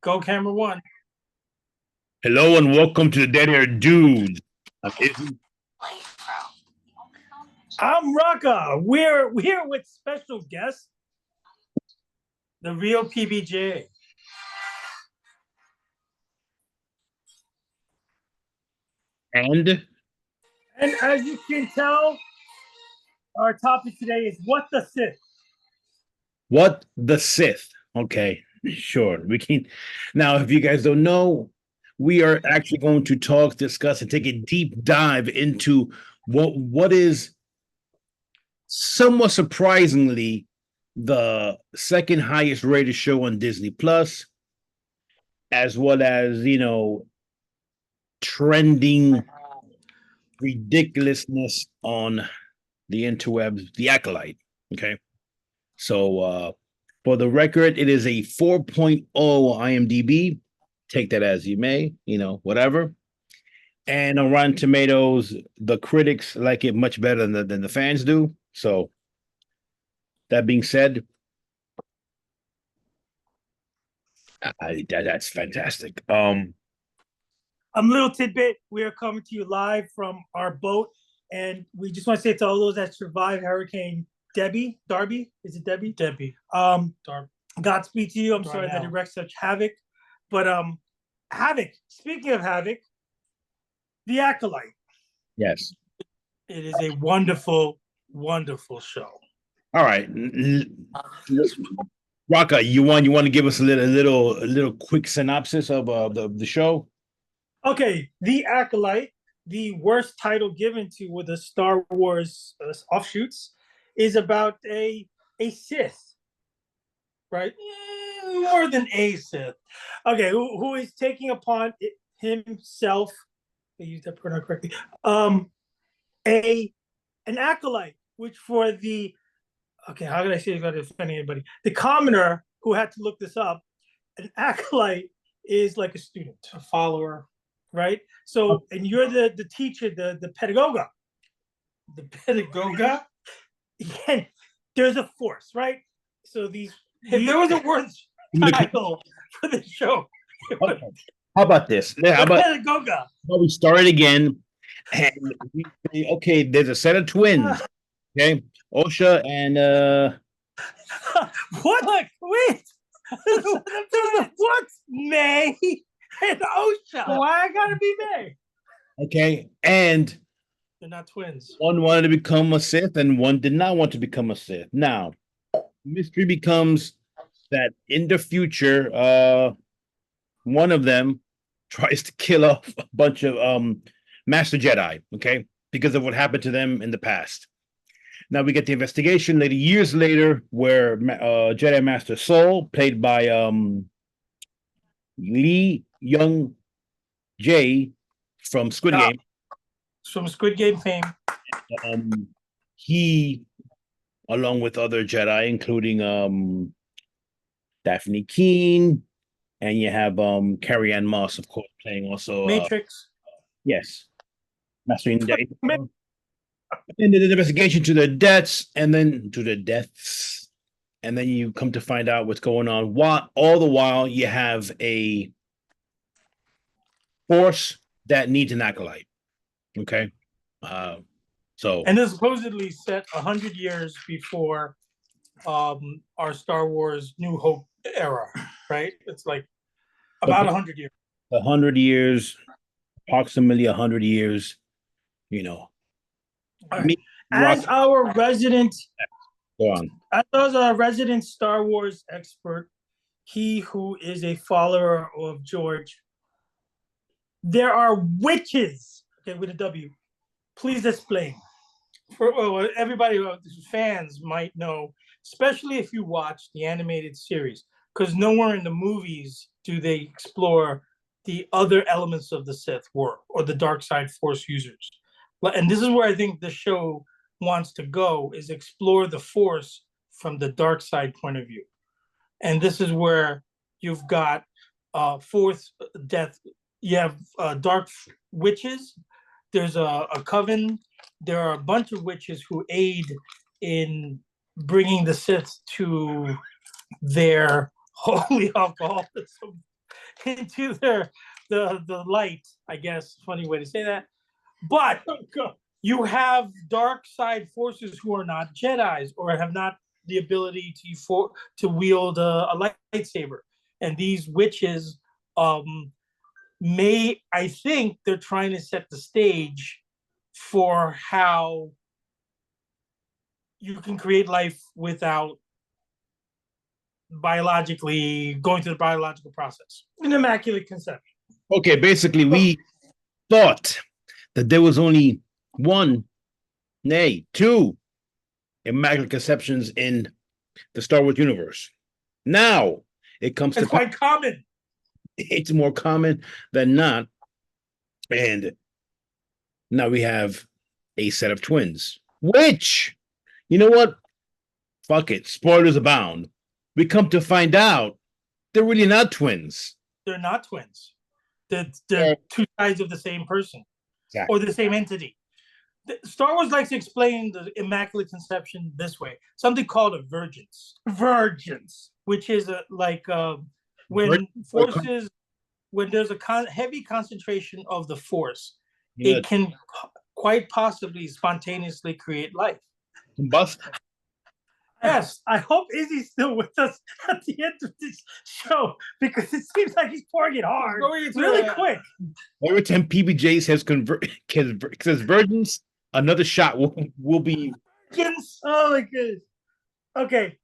Go camera one. Hello and welcome to the Dead Air Dudes. I'm Izzy. I'm Rocka. We're here with special guest, the real PBJ. And as you can tell, our topic today is what the Sith. what the Sith? Okay, sure. We can now, if you guys don't know, we are actually going to discuss, and take a deep dive into what is somewhat surprisingly the second highest rated show on Disney Plus, as well as trending ridiculousness on the interwebs, the Acolyte. Okay. So for the record, it is a 4.0 IMDb. Take that as you may, whatever. And on Rotten Tomatoes, the critics like it much better than the fans do. So that being said, that's fantastic. A little tidbit: we are coming to you live from our boat, and we just want to say to all those that survived Hurricane Darby, is it Debbie? Debbie. Godspeed to you. I'm Right sorry now. that it wrecked such havoc. But havoc. Speaking of havoc, the Acolyte. Yes. It is a wonderful, wonderful show. All right. Rocka, you want to give us a little quick synopsis of the show? Okay, The Acolyte, the worst title given to with the Star Wars offshoots, is about a Sith, right? More than a Sith. Okay, who is taking upon himself, I use that pronoun correctly, an acolyte, which for the, okay, how did I say it without offending anybody? The commoner who had to look this up, an acolyte is like a student, A follower. right? So, and you're the teacher, the pedagoga. The pedagoga, and there's a force, right? So if there was a worse title for the show, Okay. How about this? Yeah, how about pedagoga? we start it again? And we say, okay, there's a set of twins. Okay, Osha and What? Wait. What? May and Osha. Why I gotta be May? okay, and They're not twins. one wanted to become a Sith and one did not want to become a Sith. Now, mystery becomes that in the future, one of them tries to kill off a bunch of Master Jedi, okay, because of what happened to them in the past. Now we get the investigation years later, where Jedi Master Soul, played by Lee Young Jae from Squid Game, From Squid Game fame. he, along with other Jedi, including Daphne Keene, and you have Carrie Ann Moss, of course, playing also Matrix. yes, Mastering Day. And the investigation to the deaths, and then to the deaths, and then you come to find out what's going on. All the while, you have a force that needs an acolyte. Okay, so And they're supposedly set 100 years before our Star Wars New Hope era, right? It's like about 100 years. 100 years, approximately 100 years. You know, All right. As our resident, go on. as a resident Star Wars expert, he who is a follower of George, there are witches. Okay, with a W. Please explain. For everybody, fans might know, especially if you watch the animated series, because nowhere in the movies do they explore the other elements of the Sith world or the dark side Force users. And this is where I think the show wants to go, is explore the Force from the dark side point of view. And this is where you've got Force death. You have dark witches. There's a coven. There are a bunch of witches who aid in bringing the Sith to their holy alcoholism into the light, I guess. Funny way to say that. But you have dark side forces who are not Jedis or have not the ability to wield a lightsaber. And these witches I think they're trying to set the stage for how you can create life without biologically going through the biological process. An immaculate conception. Okay, basically, we thought that there was only one, nay, two immaculate conceptions in the Star Wars universe. Now it comes It's quite common. It's more common than not. And now we have a set of twins, which, you know what? Fuck it. Spoilers abound. We come to find out they're really not twins. They're not twins. They're two sides of the same person. Exactly. Or the same entity. Star Wars likes to explain the Immaculate Conception this way. Something called a virgence. Virgence. Which is when there's a heavy concentration of the Force, it can quite possibly spontaneously create life. Combust. Yes, I hope Izzy's still with us at the end of this show because it seems like he's pouring it hard, really quick. Every time PBJ says virgins, another shot will be. Oh my goodness. Okay.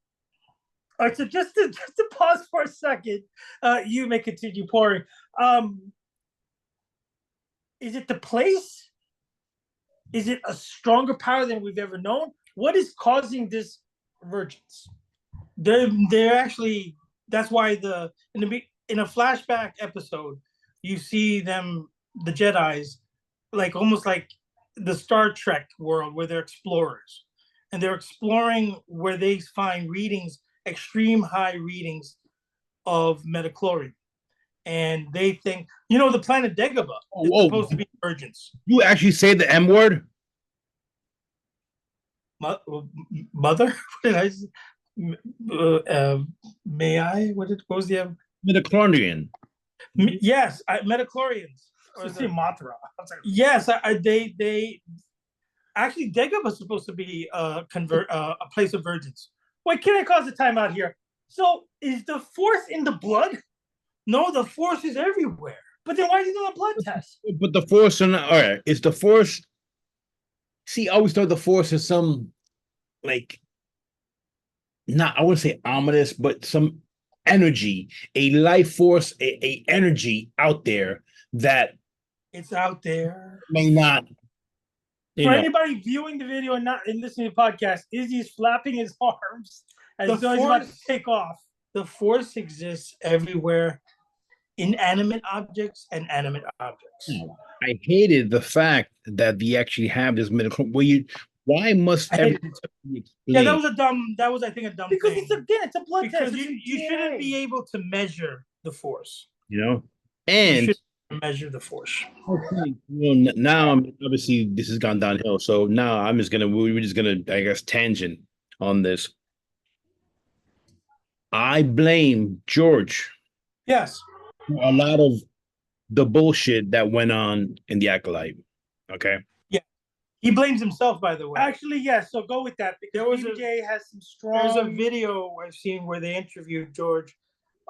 All right, so just to pause for a second, you may continue pouring. Is it the place? Is it a stronger power than we've ever known? What is causing this virgins? They're actually, that's why in a flashback episode you see them, the Jedis, like almost like the Star Trek world where they're explorers and they're exploring where they find extreme high readings of metachlorine, and they think the planet Dagobah is supposed to be virgins. You actually say the M word? Mother? May I? What was the Metachlorian? Yes, metachlorians. Or say Mothra. Yes, they actually Dagobah is supposed to be a place of virgins. Wait, can I cause a timeout here? So is the Force in the blood? No, the Force is everywhere. But then why is he doing a blood test? But the Force, all right, is the Force. See, I always thought the Force is some, like, not, I wouldn't say ominous, but some energy, a life force, a energy out there that it's out there. May not. For anybody viewing the video and listening to the podcast, Izzy's flapping his arms as though he's about to take off. The Force exists everywhere, inanimate objects and animate objects. I hated the fact that we actually have this medical. Why must everything be explained? Yeah, that was I think a dumb because thing. It's a blood test. You shouldn't be able to measure the Force. And you should measure the Force. Okay. Now obviously this has gone downhill. So now we're just gonna, I guess, tangent on this. I blame George. Yes. For a lot of the bullshit that went on in the Acolyte. Okay. Yeah. He blames himself, by the way. Actually, yes. So go with that. Because PBJ has some strong. There's a video I've seen where they interviewed George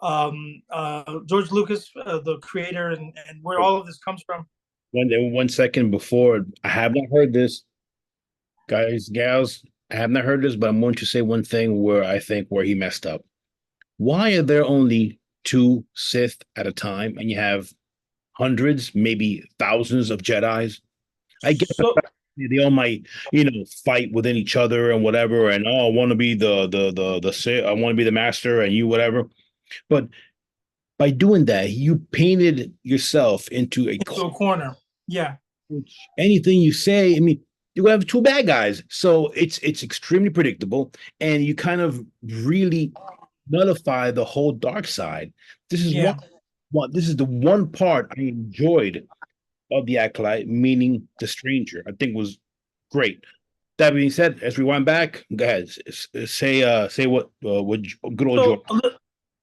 Lucas, the creator, and where all of this comes from. 1 second before, I have not heard this, guys, gals. I have not heard this, but I'm going to say one thing where he messed up. Why are there only 2 Sith at a time, and you have hundreds, maybe thousands of Jedis? I guess they all might, fight within each other and whatever, and I want to be the Sith, I want to be the master, and you whatever. But by doing that, you painted yourself into a corner. Yeah. Which anything you say, I mean, you're gonna have 2 bad guys, so it's extremely predictable, and you kind of really nullify the whole dark side. This is this is the one part I enjoyed of the Acolyte, meaning the stranger. I think was great. That being said, as we wind back, go ahead, say what good old George.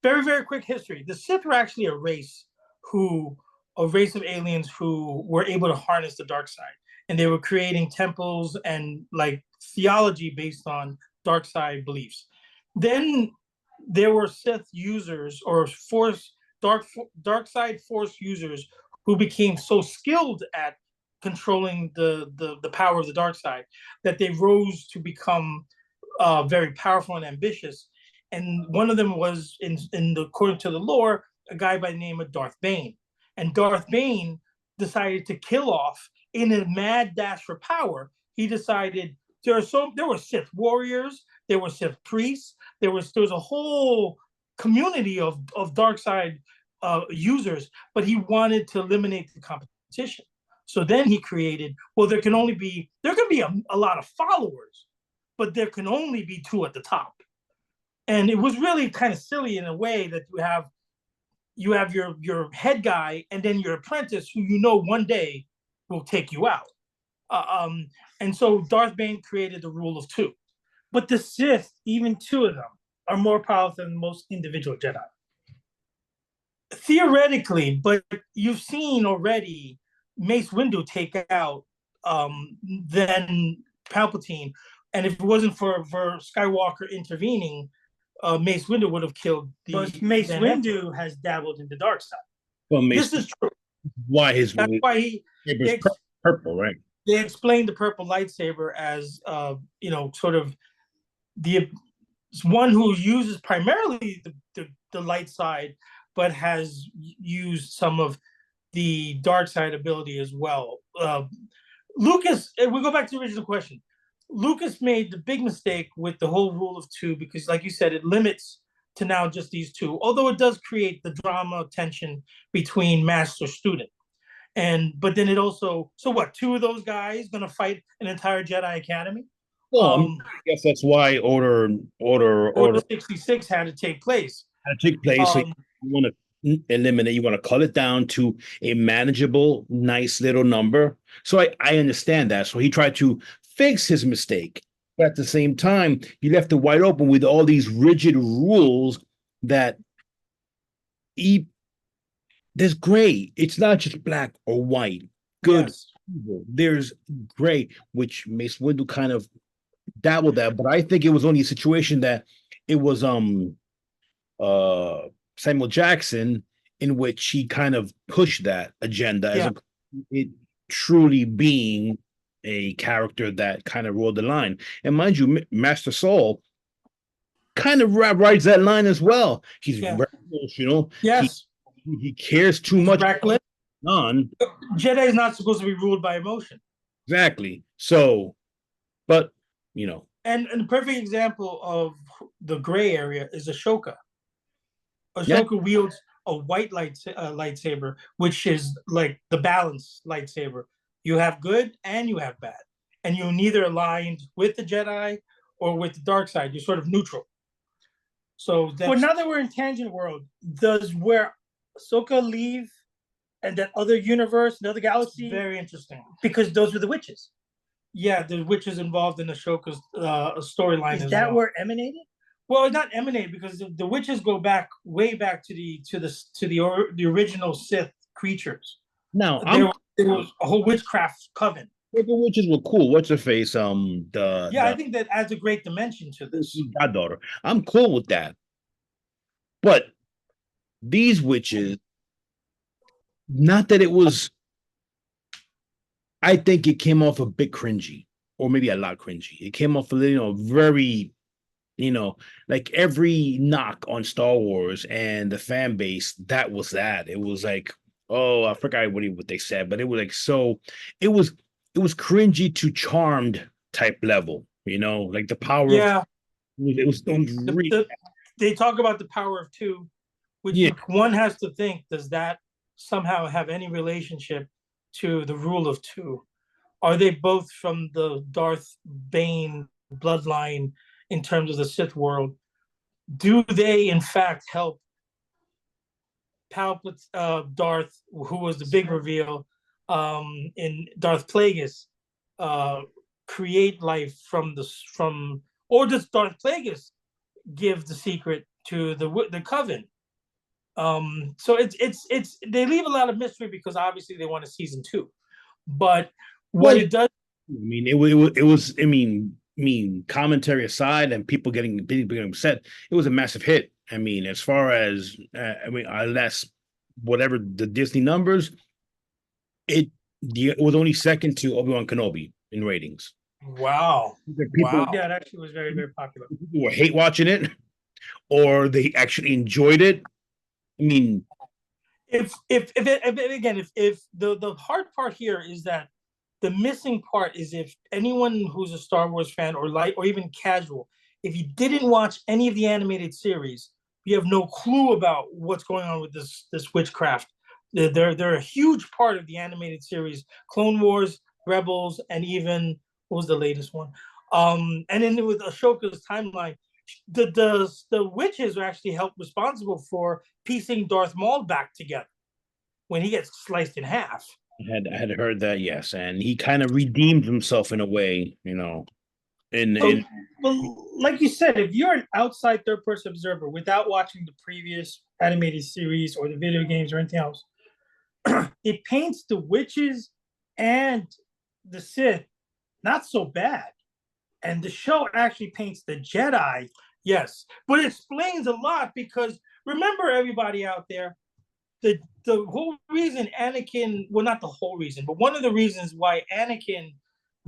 very, very quick history. The Sith were actually a race of aliens who were able to harness the dark side, and they were creating temples and like theology based on dark side beliefs. Then there were Sith users or dark side force users who became so skilled at controlling the power of the dark side that they rose to become very powerful and ambitious. And one of them was according to the lore, a guy by the name of Darth Bane. And Darth Bane decided to kill off in a mad dash for power. He decided there were Sith warriors, there were Sith priests, there was a whole community of dark side users, but he wanted to eliminate the competition. So then he created, well, there can be a lot of followers, but there can only be two at the top. And it was really kind of silly in a way that you have your head guy and then your apprentice who one day will take you out. And so Darth Bane created the rule of two. But the Sith, even two of them, are more powerful than most individual Jedi. Theoretically, but you've seen already Mace Windu take out then Palpatine. And if it wasn't for Skywalker intervening, Mace Windu would have killed But Mace Windu has dabbled in the dark side. Well, This is true. That's why purple, right? They explained the purple lightsaber as sort of the one who uses primarily the light side, but has used some of the dark side ability as well. Lucas, we go back to the original question. Lucas made the big mistake with the whole rule of two because, like you said, it limits to now just these two, although it does create the drama tension between master student. But then it also, so what, two of those guys going to fight an entire Jedi Academy? Well, I guess that's why Order 66 had to take place. So you want to eliminate, you want to cut it down to a manageable, nice little number. So I understand that. So he tried to fix his mistake. But at the same time, you left it wide open with all these rigid rules that there's gray. It's not just black or white. Good. Yes. There's gray, which Mace Windu kind of dabbled that. But I think it was only a situation that it was Samuel Jackson in which he kind of pushed that agenda as it truly being a character that kind of rode the line. And mind you, Master Saul kind of rides that line as well. He's reckless, Yes. He cares too much. Reckless. On Jedi is not supposed to be ruled by emotion. Exactly. So, but and the perfect example of the gray area is Ashoka. Ashoka wields a white lightsaber, which is like the balanced lightsaber. You have good and you have bad, and you're neither aligned with the Jedi or with the dark side. You're sort of neutral. So well, now that we're in Tangent World, does where Ahsoka leave and that other universe, another galaxy? Very interesting. Because those were the witches. Yeah, the witches involved in Ashoka's storyline. Is that where emanated? Well, not emanated because the witches go way back to the original Sith creatures. Now there was a whole witchcraft coven. The witches were cool. What's her face? I think that adds a great dimension to this. Goddaughter. I'm cool with that. But these witches, not that it was, I think it came off a bit cringy, or maybe a lot cringy. It came off very, like every knock on Star Wars and the fan base, that was that. It was like, oh, I forgot what they said, but it was like, so it was cringy to charmed type level, like the power. Yeah. It was really they talk about the power of two, which one has to think, does that somehow have any relationship to the rule of two? Are they both from the Darth Bane bloodline in terms of the Sith world? Do they in fact help Darth, who was the big reveal in Darth Plagueis, create life or does Darth Plagueis give the secret to the coven? So it's they leave a lot of mystery because obviously they want a season 2, but what it does. I mean, it was. I mean, commentary aside, and people getting upset. It was a massive hit. I mean, as far as unless whatever the Disney numbers, it was only second to Obi-Wan Kenobi in ratings. Wow. People, Yeah, it actually was very, very popular. People were hate watching it, or they actually enjoyed it. I mean, if again, if the hard part here is that the missing part is if anyone who's a Star Wars fan or even casual, if you didn't watch any of the animated series, you have no clue about what's going on with this witchcraft. They're a huge part of the animated series, Clone Wars, Rebels, and even what was the latest one? And then with Ashoka's timeline, the witches are actually helped responsible for piecing Darth Maul back together when he gets sliced in half. I had heard that, yes, and he kind of redeemed himself in a way, Well, like you said, if you're an outside third-person observer without watching the previous animated series or the video games or anything else, it paints the witches and the Sith not so bad. And the show actually paints the Jedi, yes, but it explains a lot because remember, everybody out there, the whole reason Anakin, well, not the whole reason, but one of the reasons why Anakin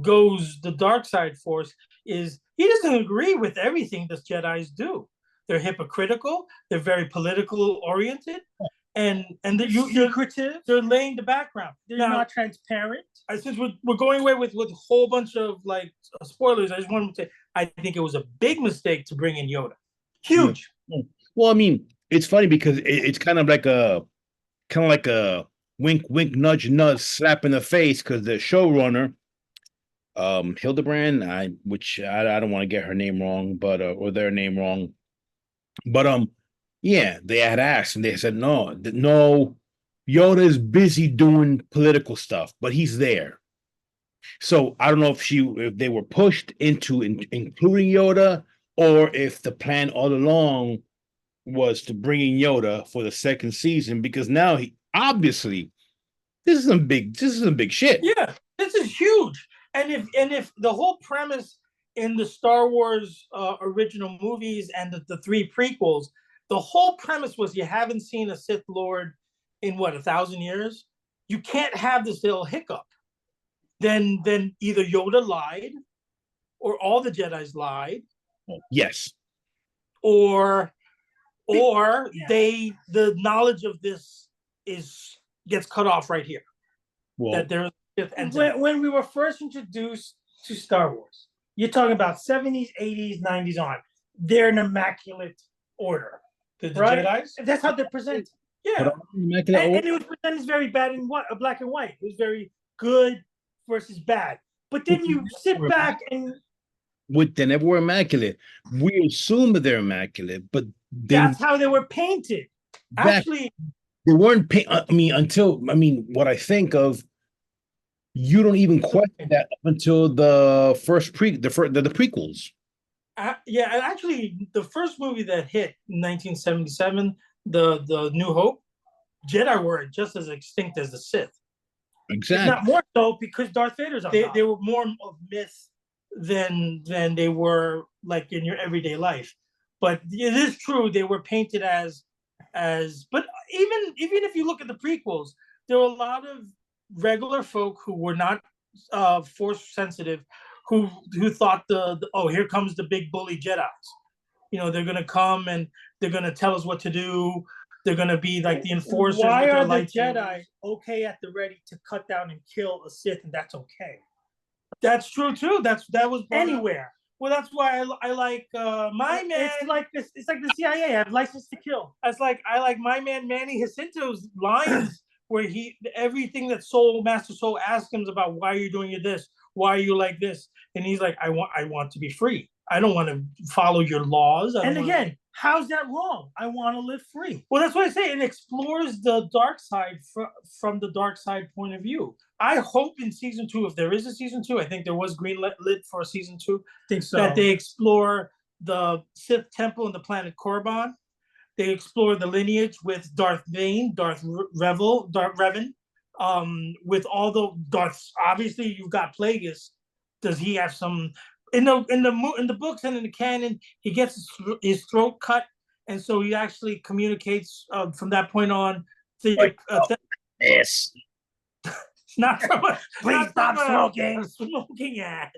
goes the dark side force is he doesn't agree with everything the Jedi's do. They're hypocritical. They're very political oriented, and they're secretive. They're laying the background. They're not transparent. Since we're going away with a whole bunch of like spoilers, I just wanted to say I think it was a big mistake to bring in Yoda. Huge. Yeah. Well, I mean, it's funny because it's kind of like a wink, wink, nudge, nudge, slap in the face because the showrunner, Hildebrand, I don't want to get her name wrong, but or their name wrong, but yeah, they had asked and they said no, Yoda is busy doing political stuff, but he's there. So I don't know if they were pushed into including Yoda, or if the plan all along was to bring in Yoda for the second season, because now he obviously this is some big shit. Yeah, this is huge. And if the whole premise in the Star Wars original movies and the 3 prequels, the whole premise was you haven't seen a Sith Lord in what, 1,000 years? You can't have this little hiccup. Then either Yoda lied, or all the Jedi's lied. Yes. Or the knowledge of this gets cut off right here. Well, that there's when we were first introduced to Star Wars, you're talking about 70s, 80s, 90s on. They're in immaculate order. The right? Jedi's? That's how they're presented. Yeah. And it was presented as very bad in black and white. It was very good versus bad. But then you sit back and they never were immaculate. We assume that they're immaculate, but that's how they were painted. Actually, they weren't what I think of, you don't even question that up until the prequels. Yeah, and actually, the first movie that hit in 1977, the New Hope, Jedi were just as extinct as the Sith. Exactly. If not more so, because Darth Vader's on top. They were more of myth than they were like in your everyday life. But it is true they were painted as. But even if you look at the prequels, there were a lot of regular folk who were not force sensitive, who thought here comes the big bully Jedis. They're gonna come and they're gonna tell us what to do. They're gonna be like the enforcers. Why are the Jedi okay at the ready to cut down and kill a Sith, and that's okay? That's true too. That was anywhere. Well, that's why I like my man. It's like this. It's like the CIA. I have license to kill. I like my man Manny Jacinto's lines where everything that Master Soul asks him about, why are you doing this? Why are you like this? And he's like, I want to be free. I don't want to follow your laws. And again, how's that wrong? I want to live free. Well, that's what I say. It explores the dark side from the dark side point of view. I hope in season 2, if there is a season 2, I think there was green lit for season 2. I think so. That they explore the Sith temple and the planet Korriban. They explore the lineage with Darth Vane, Darth Revan, with all the Darths. Obviously, you've got Plagueis. Does he have some in the books and in the canon? He gets his throat cut, and so he actually communicates from that point on. Yes. Not from a, Please stop smoking. Smoking ad.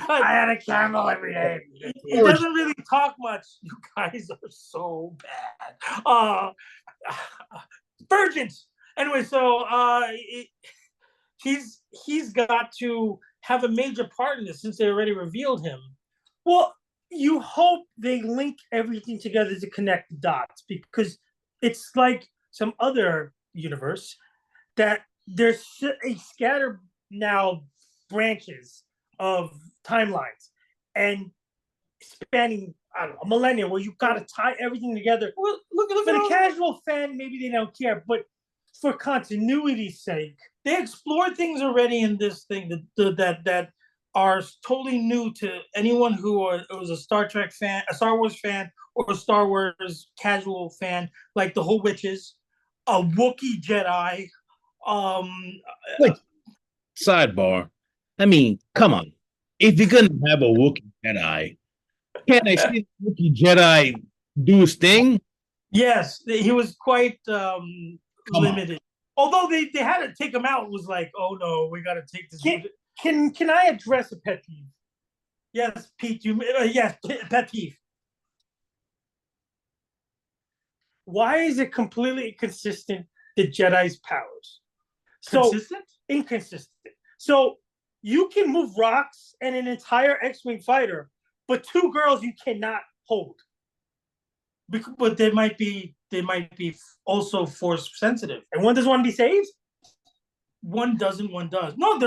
I had a camel every day. It doesn't really talk much. You guys are so bad. Virgins. Anyway, so he's got to have a major part in this since they already revealed him. Well, you hope they link everything together to connect the dots, because it's like some other universe that there's a scattered now branches of timelines and spanning, I don't know, a millennia, where you got to tie everything together. Well, look for the casual fan, maybe they don't care, but for continuity's sake, they explored things already in this thing that are totally new to anyone who was a Star Trek fan, a Star Wars fan, or a Star Wars casual fan, like the whole witches, a Wookiee Jedi. Wait, sidebar. I mean, come on. If you're gonna have a Wookiee Jedi, can't I see the Wookiee Jedi do his thing? Yes, he was quite limited. Although they had to take him out, it was like, oh no, we got to take this. Can I address a pet peeve? Yes, Pete. Yes, pet peeve. Why is it completely inconsistent, the Jedi's powers? Inconsistent. So you can move rocks and an entire X-Wing fighter, but two girls you cannot hold. But they might be also force sensitive. And one doesn't want to be saved? One doesn't, one does. No,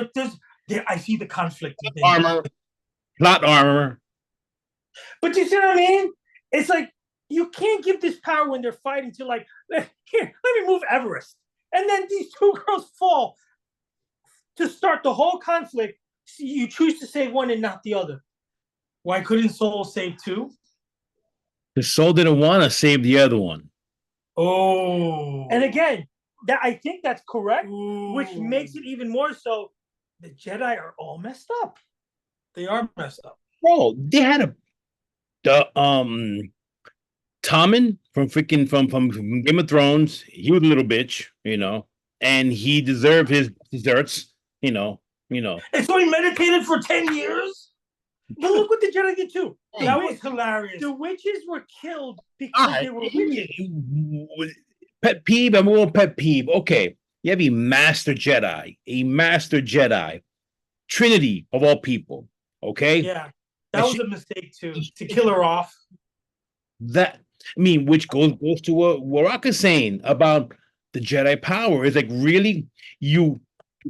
I see the conflict. Plot armor. But you see what I mean? It's like, you can't give this power when they're fighting to, like, here, let me move Everest. And then these two girls fall. To start the whole conflict, you choose to save one and not the other. Why couldn't Soul save two? Because Soul didn't want to save the other one. Oh. And again, I think that's correct, Ooh. Which makes it even more so. The Jedi are all messed up. They are messed up. Bro, they had Tommen from Game of Thrones. He was a little bitch, and he deserved his desserts, And so he meditated for 10 years? But look what the Jedi did too. That was hilarious. The witches were killed because they were witches. Pet peeve, I'm going pet peeve. Okay, you have a master Jedi, Trinity of all people. Okay? Yeah, that was a mistake too, to kill her off. Which goes to what Rocka's saying about the Jedi power. Is like, really, you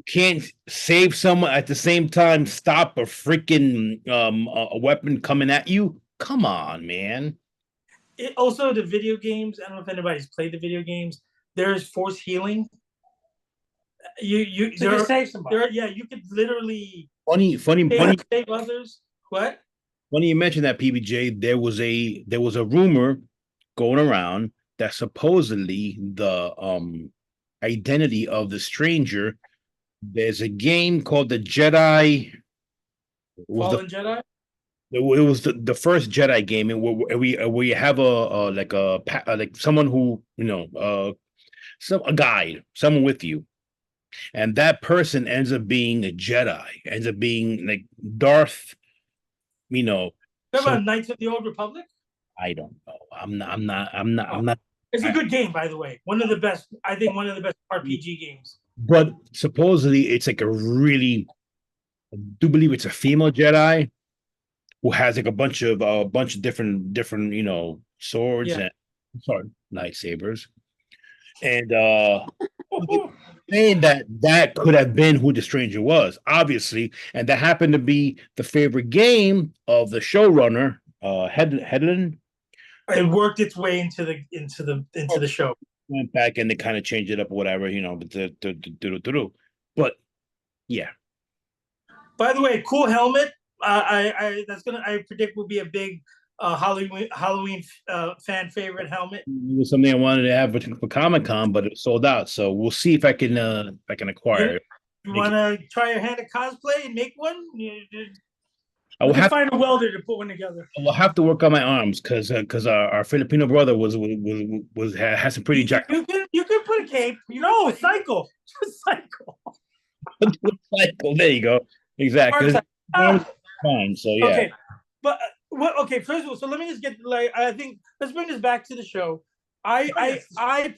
can't save someone at the same time stop a freaking a weapon coming at you? Come on, man. Also, the video games, I don't know if anybody's played the video games, there's force healing. You save somebody. You could literally funny save others. What? When you mentioned that, PBJ, there was a rumor going around that supposedly the identity of the stranger. There's a game called the Jedi. Fallen Jedi. It was the first Jedi game, where you have like someone who a guide, someone with you, and that person ends up being a Jedi, ends up being like Darth. About Knights of the Old Republic. I don't know. I'm not. It's a good game, by the way. One of the best RPG games. But supposedly it's like I do believe it's a female Jedi who has like a bunch of different swords and lightsabers, and saying that could have been who the stranger was, obviously, and that happened to be the favorite game of the showrunner, Headland. It worked its way into the show. Went back and they kind of changed it up or whatever, but yeah. By the way, cool helmet. I predict will be a big Halloween fan favorite helmet. It was something I wanted to have for Comic-Con, but it was sold out. So we'll see if I can acquire it. You want to try your hand at cosplay and make one? I will have find a welder to put one together. I will have to work on my arms because our Filipino brother has some pretty jack. You can put a cape. Cycle. Cycle. Cycle. There you go. Exactly. Fine. So yeah. Okay, but first of all, so let me just get I think let's bring this back to the show. I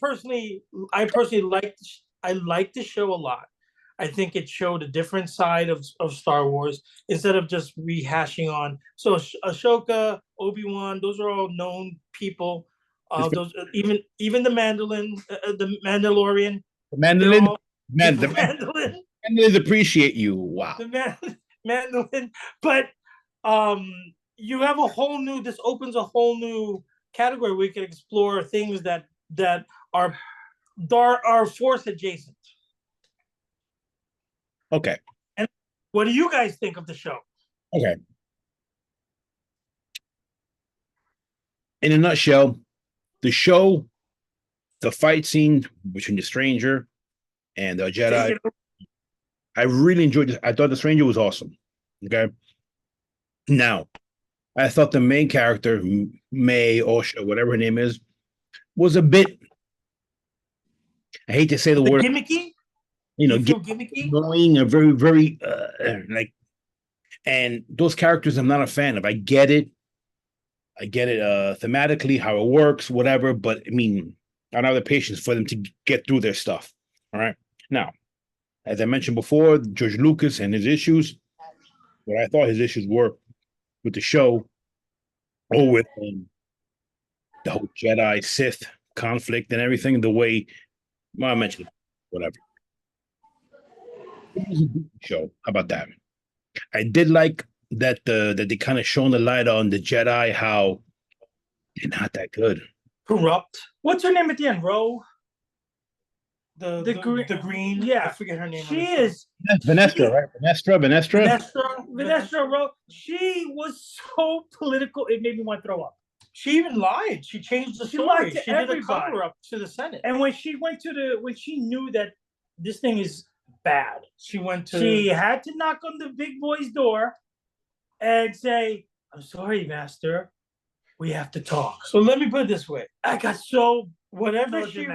personally like the show a lot. I think it showed a different side of Star Wars instead of just rehashing on. So Ahsoka, Obi-Wan, those are all known people. Those even the Mandalorian, the Mandalorian. The Mandalorians appreciate you. Wow. The Mandalorian, but you have a whole new. This opens a whole new category where we can explore things that are Force adjacent. Okay. And what do you guys think of the show? Okay. In a nutshell, the fight scene between the Stranger and the Jedi, I really enjoyed it. I thought the Stranger was awesome. Okay. Now, I thought the main character, May Osha, whatever her name is, was a bit, I hate to say the word. Gimmicky? Gimmicky? Annoying, a very, very, and those characters I'm not a fan of. I get it thematically, how it works, whatever, but I mean, I don't have the patience for them to get through their stuff. All right. Now, as I mentioned before, George Lucas and his issues, what I thought his issues were with the show or with the whole Jedi Sith conflict and everything, the way, well, I mentioned it, whatever. It was a good show. How about that? I did like that that they kind of shone the light on the Jedi, how they're not that good. Corrupt. What's her name at the end? Ro? The green. Yeah, I forget her name. She is Venestra, right? Venestra Ro. She was so political. It made me want to throw up. She even lied. She changed the story. She did a cover up to the Senate. And when she knew that this thing is bad, she had to knock on the big boy's door and say, "I'm sorry, Master. We have to talk." So let me put it this way. I got so whatever she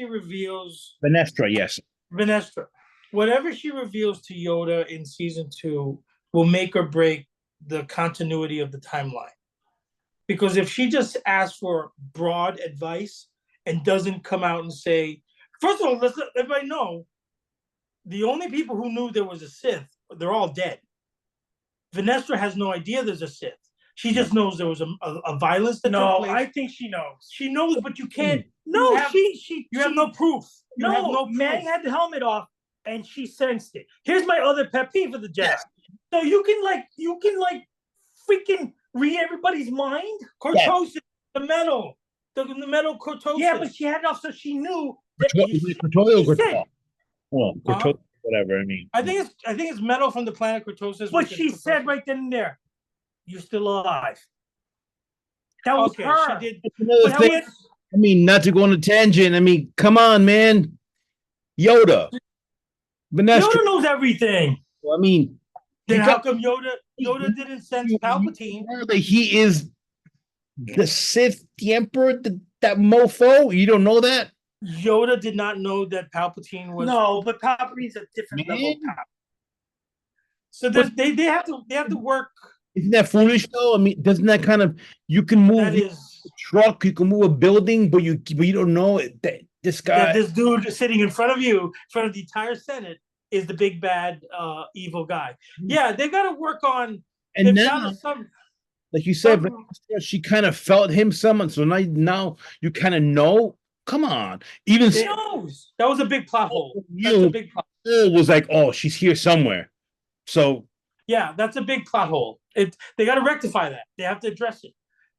reveals. Venestra, yes. Venestra. Whatever she reveals to Yoda in season 2 will make or break the continuity of the timeline. Because if she just asks for broad advice and doesn't come out and say, first of all, let's let everybody know, the only people who knew there was a Sith, they're all dead. Venestra has no idea there's a Sith. She just knows there was a violence that took place. I think she knows. She knows, but you can't. No, you have no proof. You have no proof. Mang had the helmet off, and she sensed it. Here's my other pet peeve of the Jedi. Yeah. So you can freaking read everybody's mind. Cortosis, the metal cortosis. Yeah, but she had enough, so she knew. Whatever. I mean, I think it's metal from the planet Cortosis. But she said right then and there, "You're still alive." That was her. She did. I mean, not to go on a tangent. I mean, come on, man. Yoda. Yoda knows everything. Well, I mean, then how come Yoda didn't sense Palpatine? He is the Sith, the Emperor, that mofo. You don't know that? Yoda did not know that Palpatine was. No, but Palpatine's a different level of power. So they have to work. Isn't that foolish though? I mean, doesn't that kind of, you can move a truck, you can move a building, but you don't know that this guy, this dude sitting in front of you, in front of the entire Senate, is the big bad evil guy. Yeah, they got to work on. And now, like you said, she kind of felt him summon. So now you kind of know. Come on, even she knows that was a big plot hole. That's a big plot. It was like, oh, she's here somewhere. So yeah, that's a big plot hole. They got to rectify that. They have to address it.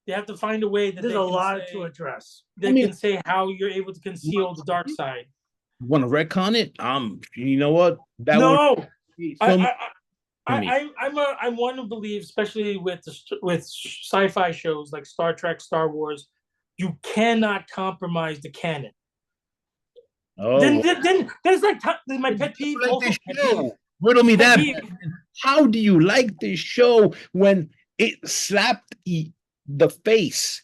They have to find a way that there's a lot to address. They can say how you're able to conceal the dark side. Want to retcon it? You know what? I'm one who believes, especially with sci-fi shows like Star Trek, Star Wars, you cannot compromise the canon. Oh, then there's like my pet peeve. like Also, this show. Riddle me that. How do you like this show when it slapped the face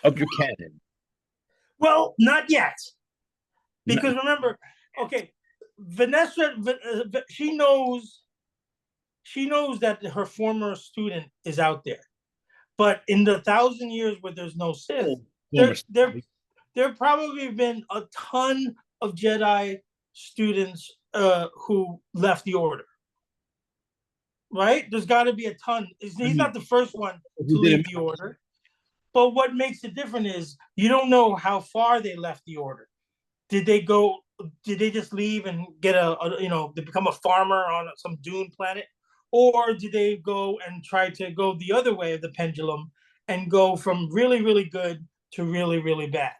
of your canon? Well, not yet, because remember, okay, Vanessa, she knows that her former student is out there, but in the 1,000 years where there's no Sith, there probably been a ton of Jedi students who left the Order. Right? There's got to be a ton. He's not the first one to leave the Order. But what makes it different is you don't know how far they left the Order. Did they just leave and get to become a farmer on some dune planet? Or did they go and try to go the other way of the pendulum and go from really, really good to really, really bad?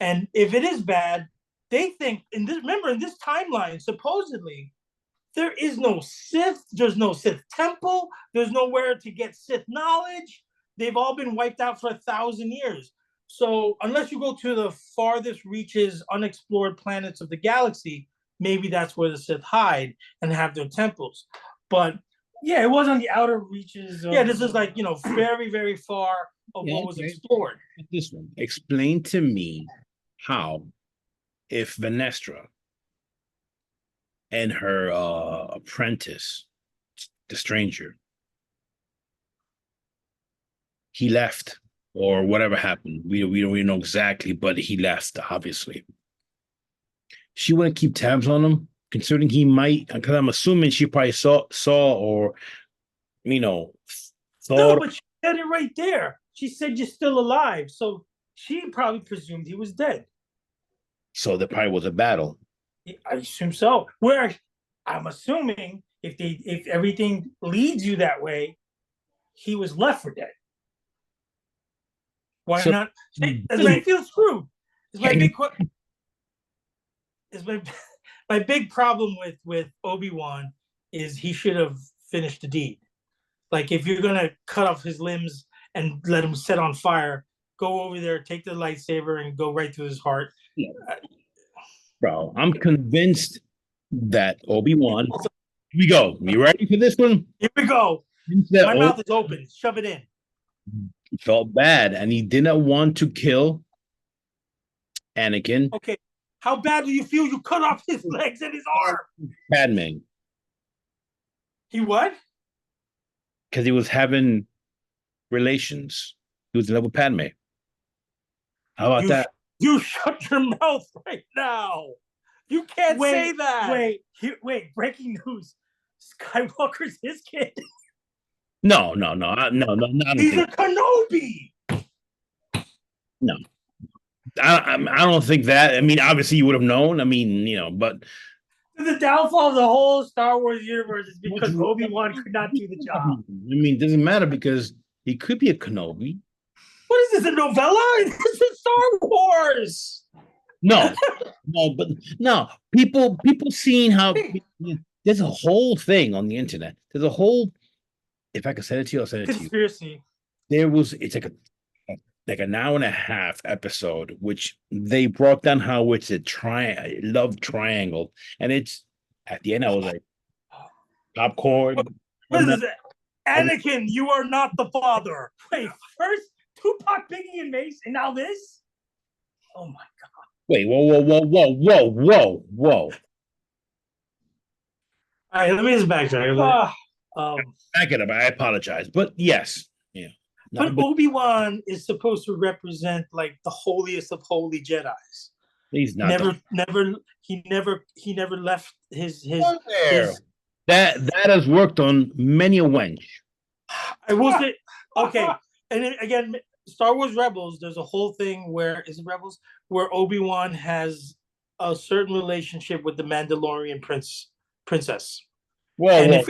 And if it is bad, they think, remember, in this timeline, supposedly, there is no Sith, there's no Sith temple, there's nowhere to get Sith knowledge. They've all been wiped out for 1,000 years. So unless you go to the farthest reaches, unexplored planets of the galaxy, maybe that's where the Sith hide and have their temples. But yeah, it was on the outer reaches. This is like, very, very far of what was explored. This one, explain to me how, if Venestra and her apprentice, the stranger, he left or whatever happened. We don't know exactly, but he left, obviously. She wouldn't keep tabs on him, considering he might, because I'm assuming she probably saw or, thought. No, but she said it right there. She said you're still alive. So she probably presumed he was dead. So there probably was a battle. I assume so. Where I'm assuming if everything leads you that way, he was left for dead. Why not? I feel screwed. My big problem with Obi-Wan is he should have finished the deed. Like, if you're gonna cut off his limbs and let him set on fire, go over there, take the lightsaber, and go right through his heart. Yeah. Bro, I'm convinced that Obi-Wan. Here we go. You ready for this one? Here we go. My mouth is open. Shove it in. He felt bad, and he didn't want to kill Anakin. Okay. How bad do you feel you cut off his legs and his arm? Padme. He what? Because he was having relations. He was in love with Padme. How about that? You shut your mouth right now. You can't say that. Wait. Breaking news. Skywalker's his kid. No. He's a Kenobi. No. I don't think that. I mean, obviously you would have known. I mean, but the downfall of the whole Star Wars universe is because Obi-Wan could not do the job. I mean, it doesn't matter because he could be a Kenobi. What is this, a novella? This is Star Wars. No. People seeing how there's a whole thing on the internet. There's a whole. If I could send it to you, I'll send it to you. Conspiracy. It's like an hour and a half episode, which they brought down how it's a love triangle, and it's at the end. I was like, popcorn. What is it? Anakin, you are not the father. Wait, first Tupac, Biggie, and Mace, and now this? Oh my God! Wait, whoa! All right, let me just backtrack. Back it up. I apologize, but yes, yeah. No, but Obi-Wan is supposed to represent like the holiest of holy Jedis. He's not. He never left his. That has worked on many a wench. I will say, okay, and then, again, Star Wars Rebels. There's a whole thing where where Obi-Wan has a certain relationship with the Mandalorian princess. Well,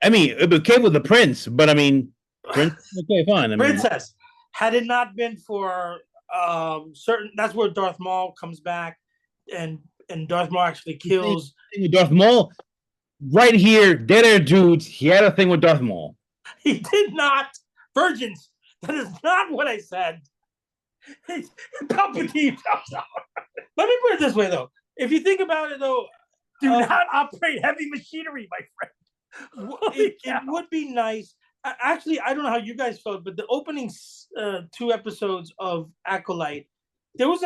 I mean, it became with the prince, but I mean, prince. Okay, fine. Princess. Had it not been for certain, that's where Darth Maul comes back, and Darth Maul actually kills. Darth Maul right here, dead air dudes. He had a thing with Darth Maul. He did not. Virgins. That is not what I said. Palpatine. Let me put it this way, though. If you think about it, though, do not operate heavy machinery, my friend. It would be nice. Actually, I don't know how you guys felt, but the opening 2 episodes of Acolyte, there was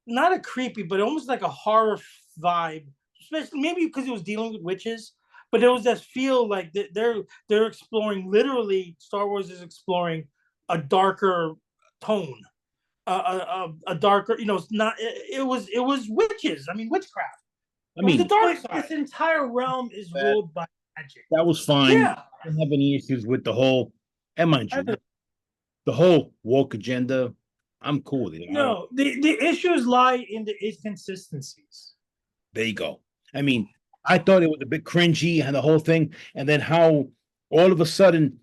not a creepy, but almost like a horror vibe, especially maybe because it was dealing with witches. But there was this feel like they're exploring. Literally, Star Wars is exploring a darker tone, a darker. It's not. It was witches. I mean, witchcraft. I mean, the dark side. This entire realm is ruled by magic. That was fine. Yeah. I don't have any issues with the whole, and mind you, the whole woke agenda. I'm cool with it. No, the issues lie in the inconsistencies. There you go. I mean, I thought it was a bit cringy and the whole thing, and then how all of a sudden,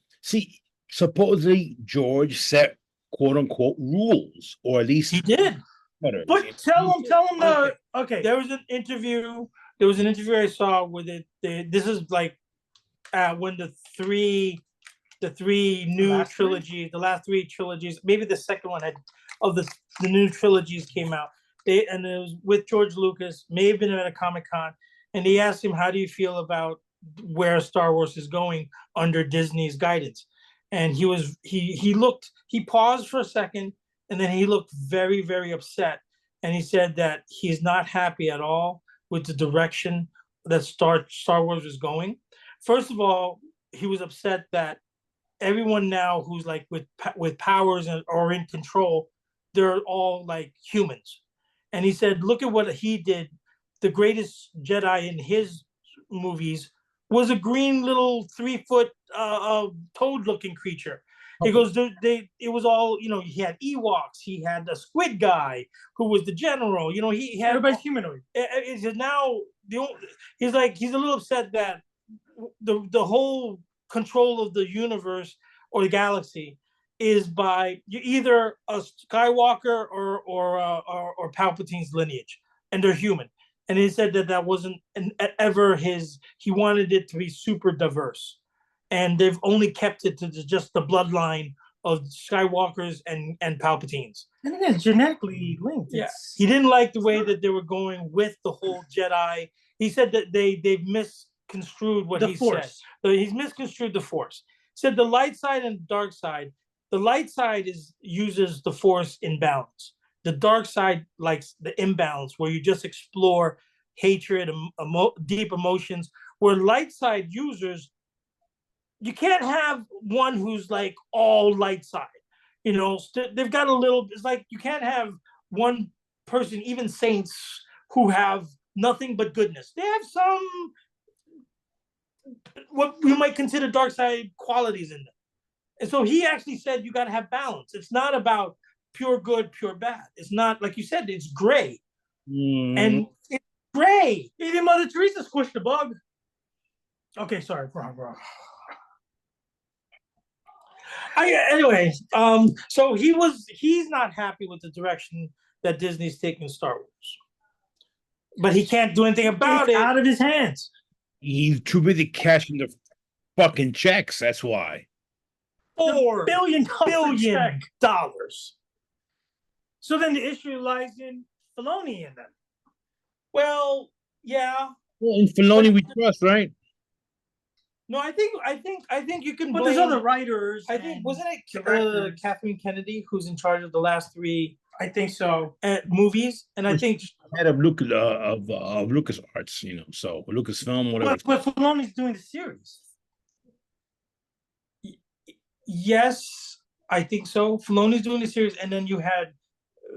supposedly George set quote unquote rules, or at least he did. But tell him okay. There was an interview I saw with it. This is like when the last 3 trilogies, maybe the second one of the new trilogies came out. It was with George Lucas, may have been at a Comic-Con, and he asked him, how do you feel about where Star Wars is going under Disney's guidance? And he paused for a second, and then he looked very, very upset. And he said that he's not happy at all with the direction that Star Wars is going. First of all, he was upset that everyone now who's like with powers or in control, they're all like humans. And he said, look at what he did. The greatest Jedi in his movies was a green little 3-foot toad-looking creature. Okay. He goes, it was all, he had Ewoks, he had a squid guy who was the general, he had everybody's humanoid. Now he's a little upset that the whole control of the universe or the galaxy is by either a Skywalker or Palpatine's lineage, and they're human. And he said that wasn't ever he wanted it to be super diverse. And they've only kept it to just the bloodline of Skywalkers and Palpatines. And again, genetically linked. Yeah. He didn't like the way that they were going with the whole Jedi. He said that they've misconstrued what he said. So he's misconstrued the Force. He said the light side and the dark side. The light side uses the Force in balance. The dark side likes the imbalance, where you just explore hatred, deep emotions. Where light side users, you can't have one who's like all light side. They've got a little. It's like you can't have one person, even saints, who have nothing but goodness. They have some what we might consider dark side qualities in them. And so he actually said you got to have balance. It's not about pure good, pure bad. It's not, like you said, it's gray. And it's gray. Even Mother Teresa squished a bug. Okay, sorry, wrong. Anyway, so he's not happy with the direction that Disney's taking Star Wars. But he can't do anything about it. Out of his hands. He's too busy cashing the fucking checks, that's why. $4 billion. So then the issue lies in Filoni and them. Well, yeah. Well, in Filoni we trust, right? No, I think you can. But there's other writers. I think wasn't it Kathleen Kennedy who's in charge of the last 3? I think so. Movies, and I think head of LucasArts, so Lucasfilm, whatever. But Filoni's doing the series. Yes, I think so. Filoni's doing the series, and then you had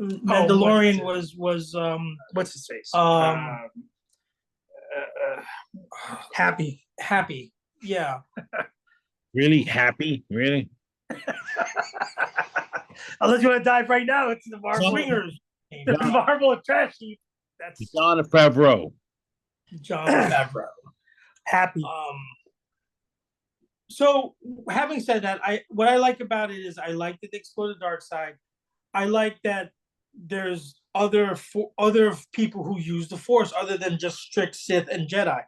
Mandalorian was what's his face? Happy. Yeah. Really happy? Really? Unless you want to dive right now into the Marvel Swingers, the Marvel trash heap. That's John Favreau. Happy. So, having said that, what I like about it is I like that they explore the dark side. I like that there's other people who use the Force other than just strict Sith and Jedi,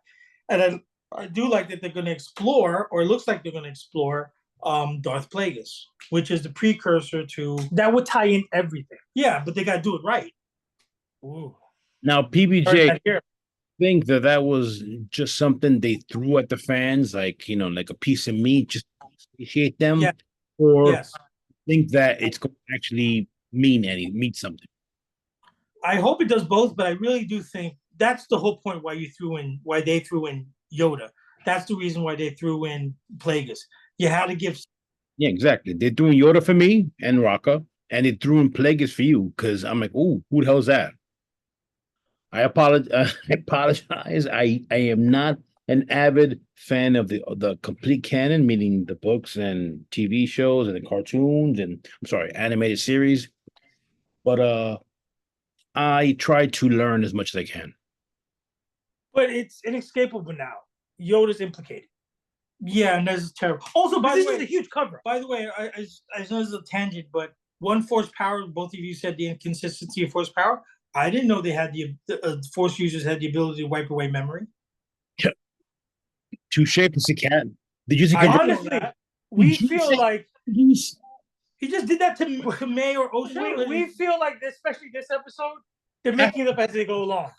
and I do like that they're going to explore, or it looks like they're going to explore, Darth Plagueis, which is the precursor to that would tie in everything. Yeah, but they got to do it right. Ooh. Now, PBJ think that was just something they threw at the fans, like like a piece of meat, just to appreciate them, or think that it's going to actually mean something. I hope it does both, but I really do think that's the whole point why they threw in Yoda. That's the reason why they threw in Plagueis. You had to give. Yeah, exactly. They threw in Yoda for me and Rocka, and they threw in Plagueis for you because I'm like, ooh, who the hell's that? I apologize. I am not an avid fan of the complete canon, meaning the books and TV shows and the cartoons and animated series. But I try to learn as much as I can. But it's inescapable now. Yoda's implicated. Yeah, and that's terrible. Also, by the way, this is a huge cover. By the way, I know this is a tangent, but one force power. Both of you said the inconsistency of force power. I didn't know they had the force users had the ability to wipe away memory. Touche, pussycat. Did you think? Honestly, we feel like he just did that to May or Osha. We feel like, especially this episode, they're making it up as they go along.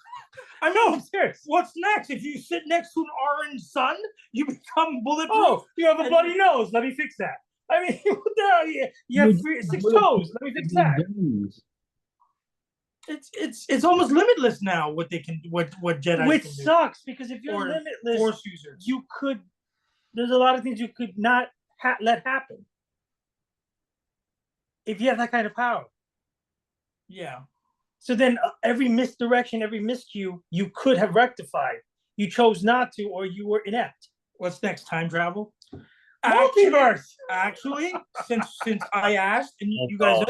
I know, I'm serious. What's next? If you sit next to an orange sun, you become bulletproof. Oh, you have a bloody nose. Let me fix that. I mean, what the hell? You have 6 toes. Let me fix that. It's almost limitless now what they can what Jedi which can do. Sucks because if you're limitless force users, you could. There's a lot of things you could not let happen if you have that kind of power. Yeah. So then every misdirection, every miscue, you could have rectified. You chose not to, or you were inept. What's next? Time travel? Multiverse. Actually, since I asked and you guys,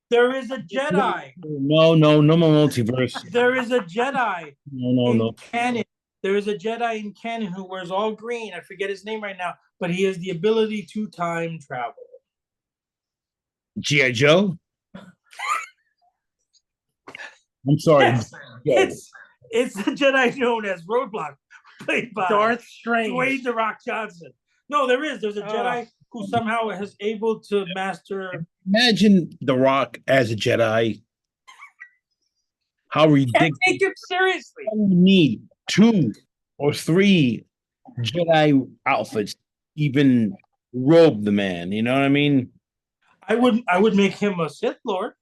there is a Jedi. No more multiverse. There is a Jedi. No. Canon. There is a Jedi in canon who wears all green. I forget his name right now, but he has the ability to time travel. G.I. Joe? I'm sorry. Yes. It's the Jedi known as Roadblock, played by Darth Strange. Dwayne "The Rock" Johnson. No, there's a Jedi who somehow is able to master. Imagine The Rock as a Jedi. How ridiculous. Can't take him seriously. You need 2 or 3 Jedi outfits, even robe the man. You know what I mean? I would make him a Sith Lord.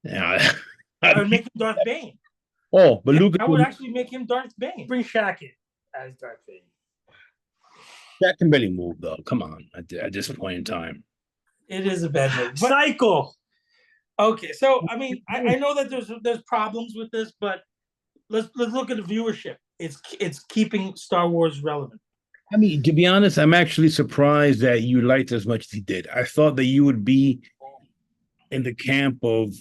Yeah. I would make him Darth Bane. Oh, but Lucas, I would actually make him Darth Bane. Bring Shaq in as Darth Bane. Shaq can barely move, though. Come on, at this point in time. It is a bad move. Cycle. Okay, so I mean, I know that there's problems with this, but let's look at the viewership. It's keeping Star Wars relevant. I mean, to be honest, I'm actually surprised that you liked as much as you did. I thought that you would be in the camp of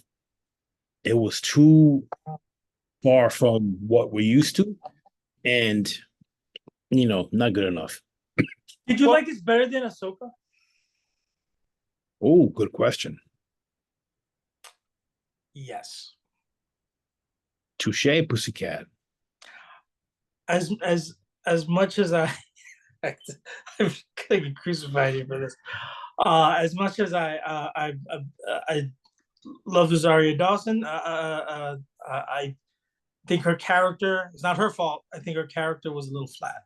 it was too far from what we're used to, and not good enough. Did you like this better than Ahsoka? Oh, good question. Yes. Touche, pussycat. As much as I'm gonna get crucified here for this. As much as I love Rosario Dawson, I think her character, it's not her fault. I think her character was a little flat.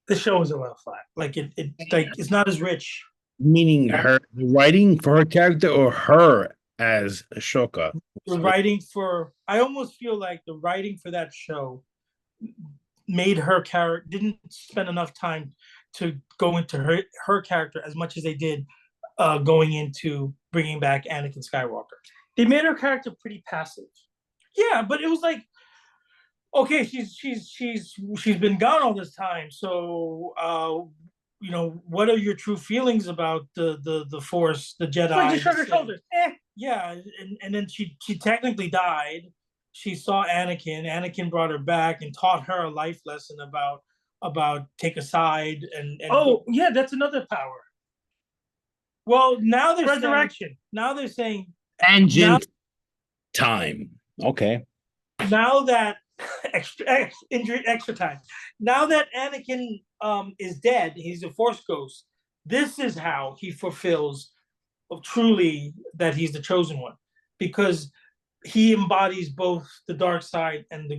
The show was a little flat. Like it's not as rich. Meaning her writing for her character or her as Ashoka? The writing I almost feel like the writing for that show made her character, didn't spend enough time to go into her character as much as they did going into bringing back Anakin Skywalker. They made her character pretty passive. Yeah, but it was like, okay, she's been gone all this time, so what are your true feelings about the Force, the Jedi? Like just shrug her shoulders. Yeah, and then she technically died. She saw Anakin. Anakin brought her back and taught her a life lesson about take a side and yeah, that's another power. Well, now there's resurrection. Now they're saying tangent time. Okay. Now that extra time. Now that Anakin is dead, he's a Force ghost. This is how he fulfills truly that he's the chosen one, because he embodies both the dark side and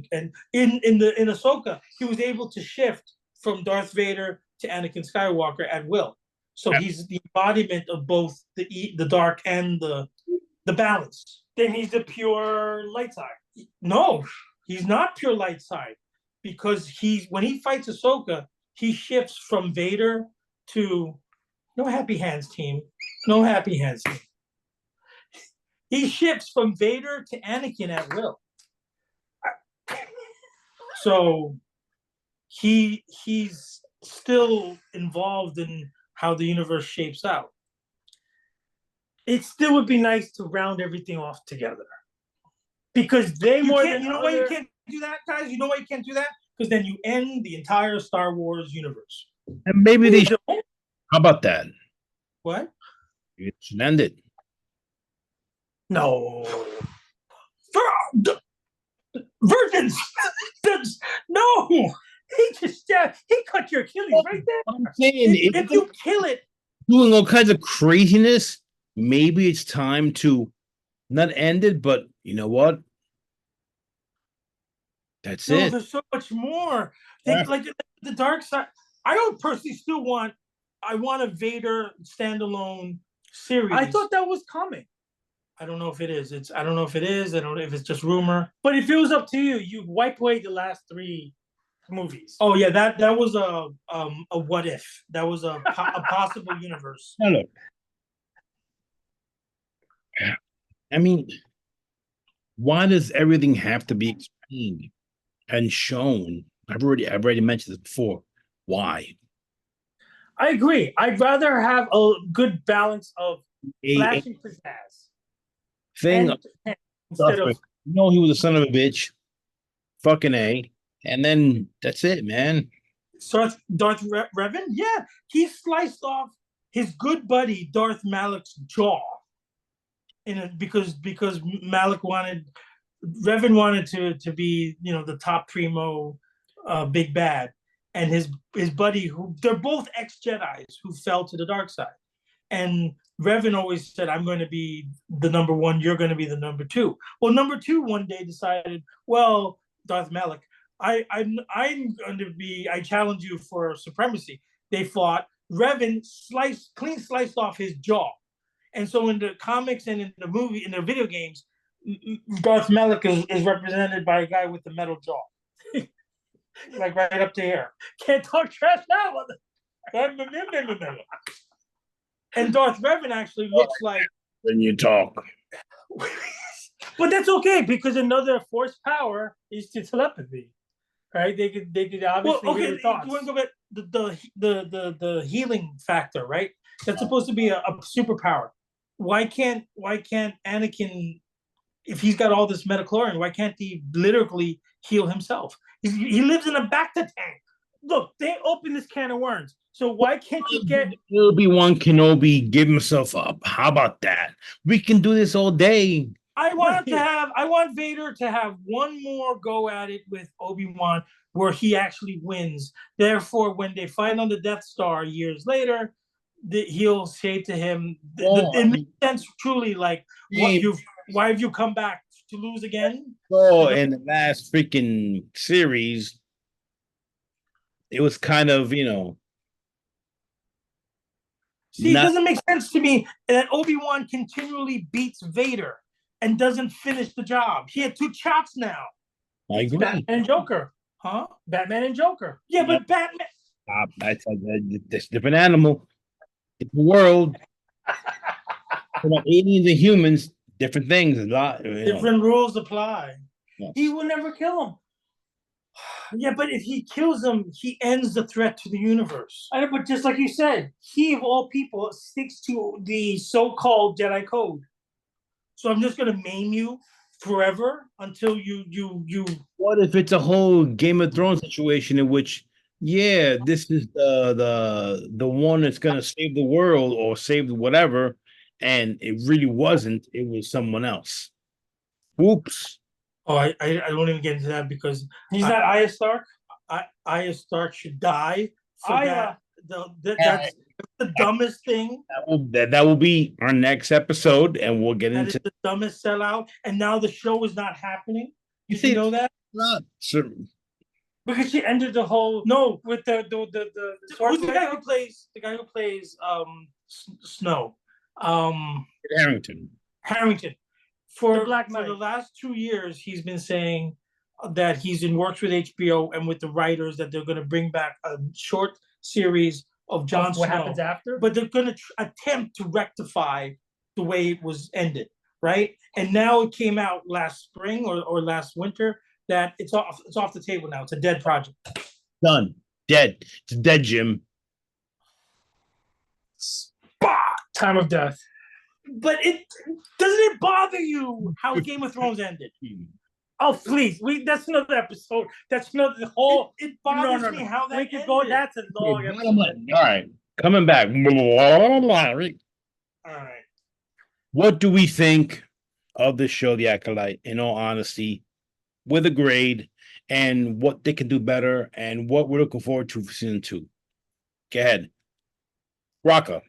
in Ahsoka, he was able to shift from Darth Vader to Anakin Skywalker at will. So he's the embodiment of both the dark and the balance. Then he's the pure light side. No, he's not pure light side, because when he fights Ahsoka, he shifts from Vader to no happy hands team. No happy hands team. He shifts from Vader to Anakin at will. So he's still involved in how the universe shapes out. It still would be nice to round everything off together. Because you know why you can't do that, guys? You know why you can't do that? Because then you end the entire Star Wars universe. And maybe they should. How about that? What? You should end it. No. Virgins! No! He cut your Achilles right there. I'm saying, if you kill it, doing all kinds of craziness, maybe it's time to not end it, but you know what? That's it. There's so much more. Like the dark side. I don't personally still want. I want a Vader standalone series. I thought that was coming. I don't know if it is. I don't know if it is. I don't know if it's just rumor. But if it was up to you, you'd wipe away the last 3 movies. Oh yeah, that was a what if. That was a possible universe. No, look. I mean, why does everything have to be explained and shown? I've already mentioned this before. Why? I agree. I'd rather have a good balance of flashing pizzazz. Thing instead of, he was a son of a bitch. Fucking A. And then that's it, man. Darth Revan? Yeah. He sliced off his good buddy Darth Malik's jaw. Because Revan wanted to be, the top primo big bad. And his buddy, they're both ex-Jedis who fell to the dark side. And Revan always said, I'm going to be the number 1, you're going to be the number 2. Well, number 2 one day decided, well, Darth Malik, I'm going to be, I challenge you for supremacy. They fought. Revan clean sliced off his jaw. And so in the comics and in the movie, in the video games, Darth Malik is represented by a guy with the metal jaw. Like right up to here. Can't talk trash now. And Darth Revan actually looks like when you talk. But that's okay, because another Force power is to telepathy, right? They could obviously hear your thoughts. You want to go back the healing factor, right? That's supposed to be a superpower. Why can't Anakin, if he's got all this metachlorian, why can't he literally heal himself? He lives in a Bacta tank. Look, they opened this can of worms. So why can't you get Obi-Wan Kenobi give himself up? How about that? We can do this all day. I want Vader to have one more go at it with Obi-Wan where he actually wins. Therefore, when they fight on the Death Star years later, he'll say to him, it makes sense truly, like, why have you come back to lose again? Oh, in the last freaking series, it was kind of, See, it doesn't make sense to me that Obi-Wan continually beats Vader and doesn't finish the job. He had 2 chops now. I agree. Batman and Joker. Huh? Batman and Joker. Yeah, but Batman... That's a different animal. Different world. Aliens and humans, different things. Different rules apply. Yes. He will never kill him. Yeah, but if he kills him, he ends the threat to the universe. I know, but just like you said, he of all people sticks to the so-called Jedi code. So I'm just gonna maim you forever until you. What if it's a whole Game of Thrones situation in which, this is the one that's gonna save the world or save whatever, and it really wasn't. It was someone else. Whoops. Oh, I won't even get into that because he's not Arya Stark. Arya Stark should die for that. That's the dumbest thing. That will be our next episode, and we'll get into the dumbest sellout. And now the show is not happening. Did you know that? Not certain. Because she ended the whole with the who's the guy who plays Snow Harrington for the last 2 years he's been saying that he's in works with HBO and with the writers that they're going to bring back a short series of Jon Snow. What happens after? But they're going to attempt to rectify the way it was ended, right? And now it came out last spring or last winter that it's off the table now. It's a dead project. Done. Dead. It's dead, Jim. Time of death. But doesn't it bother you how Game of Thrones ended? Oh, please. That's another episode. That's another whole. It bothers me how that ended. That's a long episode. All right. Coming back. All right. What do we think of the show, The Acolyte, in all honesty, with a grade, and what they can do better, and what we're looking forward to for season 2? Go ahead. Rocka.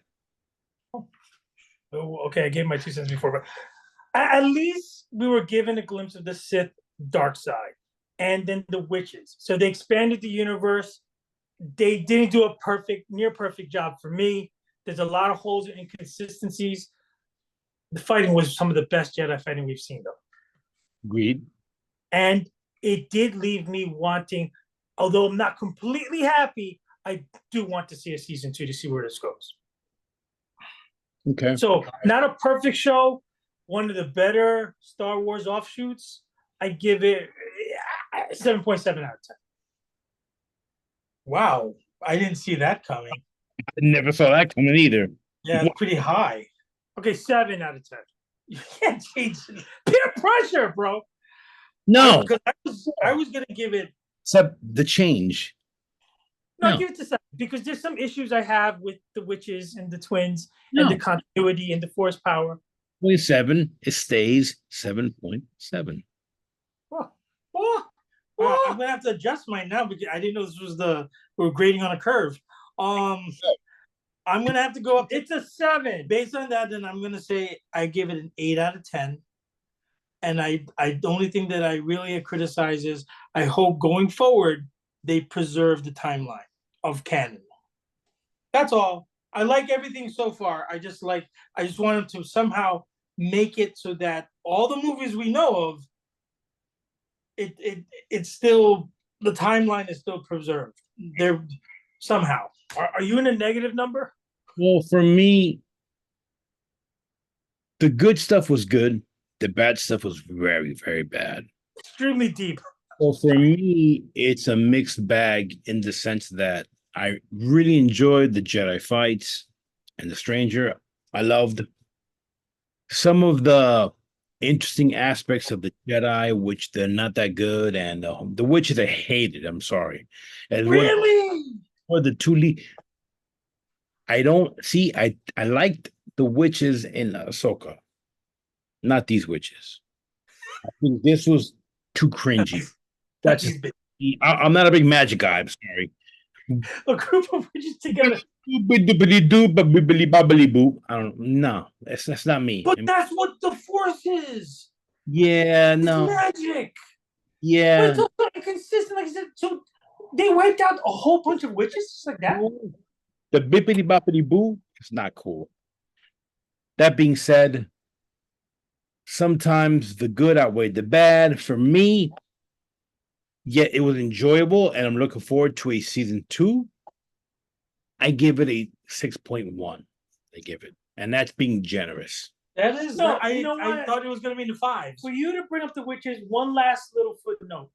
Okay, I gave my 2 cents before, but at least we were given a glimpse of the Sith dark side and then the witches. So they expanded the universe. They didn't do a near perfect job for me. There's a lot of holes and inconsistencies. The fighting was some of the best Jedi fighting we've seen, though. Agreed. And it did leave me wanting, although I'm not completely happy, I do want to see a season 2 to see where this goes. Okay. So not a perfect show, one of the better Star Wars offshoots. I give it 7.7 out of 10. Wow, I didn't see that coming. I never saw that coming either. Yeah, it's pretty high. Okay, 7 out of 10. You can't change it. Peer pressure, bro. No, because I was gonna give it. Except the change. No, give it to 7 because there's some issues I have with the witches and the twins and the continuity and the force power. 7, it stays 7.7. I'm gonna have to adjust mine now because I didn't know this was we're grading on a curve. I'm gonna have to go up. It's a 7. Based on that, then I'm gonna say I give it an 8 out of 10. And the only thing that I really criticize is I hope going forward they preserve the timeline of canon. That's all. I like everything so far. I just want them to somehow make it so that all the movies we know of, it's still, the timeline is still preserved. They're somehow. Are you in a negative number? Well, for me, the good stuff was good. The bad stuff was very, very bad. Extremely deep. Well, for me, it's a mixed bag in the sense that I really enjoyed the Jedi fights and the Stranger. I loved some of the interesting aspects of the Jedi, which they're not that good, and the witches I hated. I'm sorry. And really? Or the two lead. I don't see. I liked the witches in Ahsoka, not these witches. I think this was too cringy. That's just, I'm not a big magic guy. I'm sorry. A group of witches together. I don't know. That's not me. But that's what the Force is. Yeah, no. It's magic. Yeah. But it's also inconsistent. Like I said, so they wiped out a whole bunch of witches just like that. The bippity boppity boo is not cool. That being said, sometimes the good outweighed the bad. For me, yet it was enjoyable, and I'm looking forward to a season 2. I give it a 6.1. I give it, and that's being generous. That is. No, I thought it was going to be in the 5s. For you to bring up the witches, one last little footnote.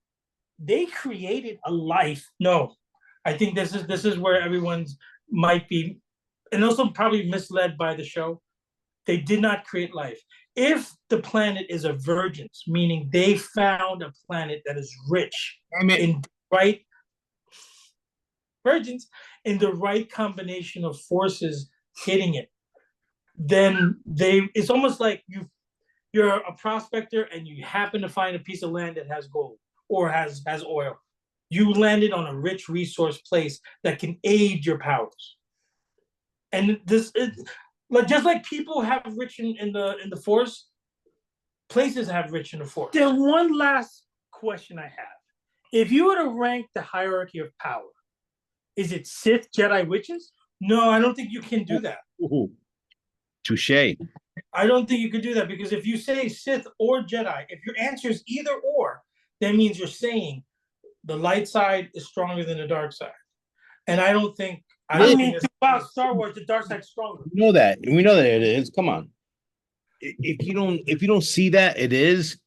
They created a life. No, I think this is where everyone's might be, and also probably misled by the show. They did not create life. If the planet is a virgins, meaning they found a planet that is rich in right virgins in the right combination of forces hitting it, then it's almost like you're a prospector and you happen to find a piece of land that has gold or has oil. You landed on a rich resource place that can aid your powers. And this is like just like people have rich in the force, places have rich in the force. Then one last question I have. If you were to rank the hierarchy of power, is it Sith, Jedi, witches? No, I don't think you can do that. Touche. I don't think you could do that because if you say Sith or Jedi, if your answer is either or, that means you're saying the light side is stronger than the dark side. And I don't think. I mean, about Star Wars, the dark side's stronger. We know that. We know that it is. Come on. If you don't see that, it is.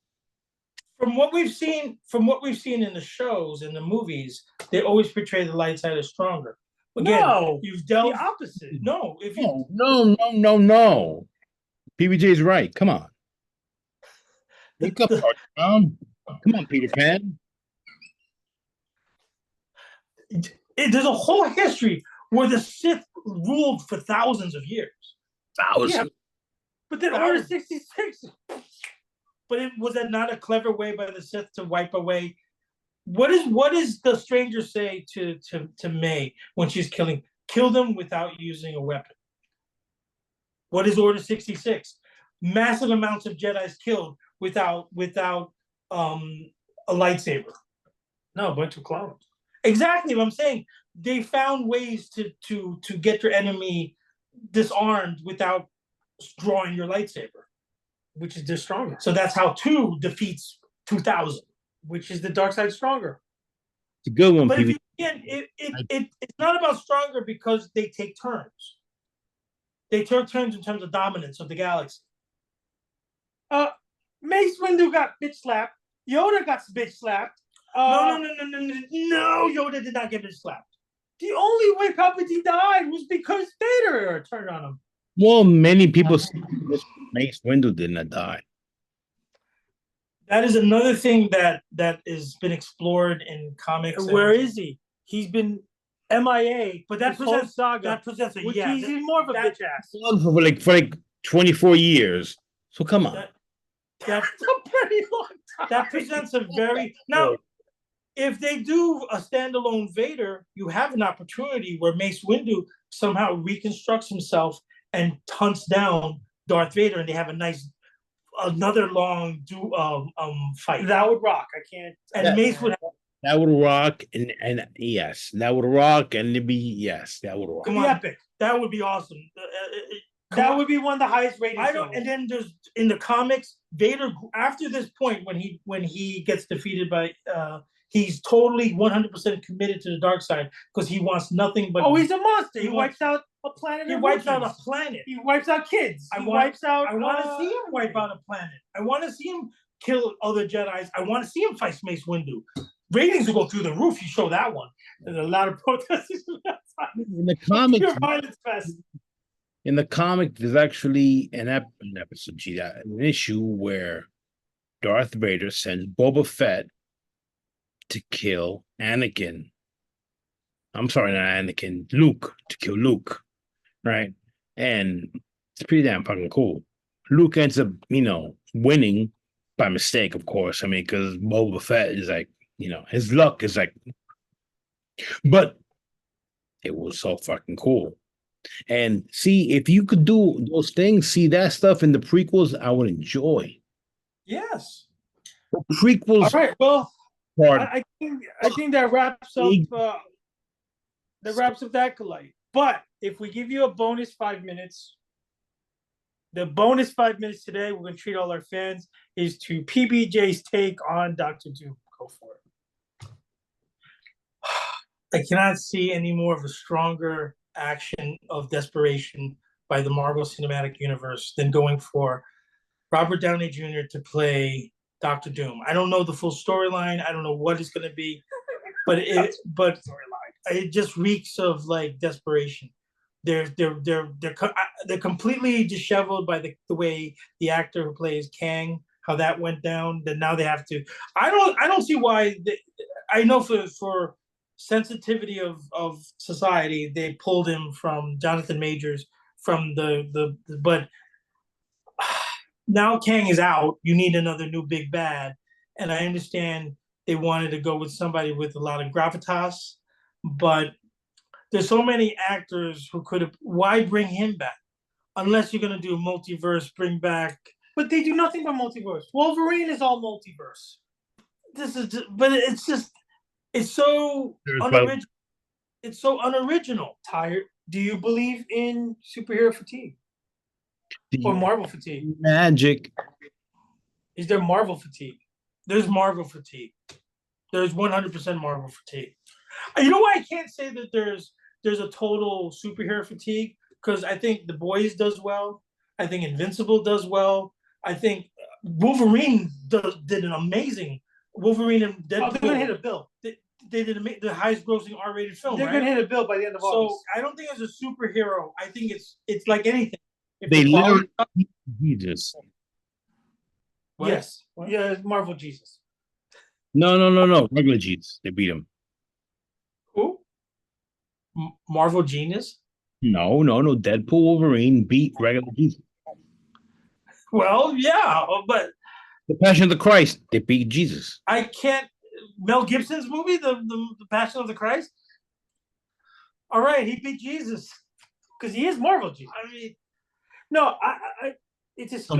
From what we've seen in the shows and the movies, they always portray the light side as stronger. Again, no, you've dealt the opposite. No, if you No. PBJ is right. Come on. Wake up, Come on, Peter Pan. There's a whole history where the Sith ruled for thousands of years. Yeah, but then Order 66. But was that not a clever way by the Sith to wipe away? What does the stranger say to May when she's killing? Kill them without using a weapon. What is Order 66? Massive amounts of Jedis killed without a lightsaber. No, a bunch of clones. Exactly what I'm saying. They found ways to get your enemy disarmed without drawing your lightsaber, which is the stronger. So that's how 2 defeats 2000, which is the dark side stronger. It's a good one. But it's not about stronger because they take turns. They take turns in terms of dominance of the galaxy. Mace Windu got bitch slapped. Yoda got bitch slapped. No, Yoda did not get bitch slapped. The only way Palpatine died was because Vader turned on him. Well, many people say Mace Windu did not die. That is another thing that has been explored in comics. Where is he? He's been MIA, but that presents saga. That presents he's more of a bitch ass for like 24 years. So come on. That's a pretty long time. That presents a very now. If they do a standalone Vader, you have an opportunity where Mace Windu somehow reconstructs himself and hunts down Darth Vader, and they have another long fight. That would rock. I can't. And Mace would. That would rock, and yes, that would rock, and it'd be yes, that would rock. Come on, epic. That would be awesome. That would be one of the highest rated. And then there's in the comics, Vader after this point when he gets defeated by. He's totally 100% committed to the dark side because he wants nothing but. Oh, he's a monster. He wipes out a planet. He wipes out a planet. He wipes out kids. I want to see him wipe out a planet. I want to see him kill other Jedis. I want to see him fight Mace Windu. Ratings will go through the roof. You show that one. There's a lot of protesters. In the comics, in the comic, there's actually an episode, an issue where Darth Vader sends Boba Fett to kill Anakin. I'm sorry, not Anakin, Luke, to kill Luke, right? And it's pretty damn fucking cool. Luke ends up, winning by mistake, of course. I mean, because Boba Fett is like, his luck is like, but it was so fucking cool. And see, if you could do those things, see that stuff in the prequels, I would enjoy. Yes. The prequels. All right, well, I think that wraps up the Acolyte. But if we give you a bonus 5 minutes, the bonus 5 minutes today, we're going to treat all our fans, is to PBJ's take on Dr. Doom. Go for it. I cannot see any more of a stronger action of desperation by the Marvel Cinematic Universe than going for Robert Downey Jr. to play Dr. Doom. I don't know the full storyline. I don't know what it's going to be, but it just reeks of like desperation. They're completely disheveled by the way the actor who plays Kang, how that went down. That now they have to. I don't see why. I know for sensitivity of society, they pulled him from Jonathan Majors from but now Kang is out. You need another new big bad, and I understand they wanted to go with somebody with a lot of gravitas, but there's so many actors who could have. Why bring him back? Unless you're gonna do multiverse, bring back. But they do nothing but multiverse. Wolverine is all multiverse. But it's so unoriginal. It's so unoriginal. Tired. Do you believe in superhero fatigue or Marvel fatigue? Magic. Is there Marvel fatigue? There's Marvel fatigue. There's 100% Marvel fatigue. You know why I can't say that there's a total superhero fatigue? Because I think The Boys does well. I think Invincible does well. I think Wolverine did an amazing. Wolverine and Deadpool. They're gonna hit a bill. They did the highest grossing R-rated film. They're gonna hit a bill by the end of August. So I don't think it's a superhero. I think it's like anything. If they literally Jesus. What? Yes. What? Yeah, Marvel Jesus. No. Regular Jesus. They beat him. Who? Marvel Genius? No. Deadpool Wolverine beat regular Jesus. Well, yeah, but The Passion of the Christ, they beat Jesus. I can't. Mel Gibson's movie, the Passion of the Christ. All right, he beat Jesus because he is Marvel Jesus. I mean, no, it's just a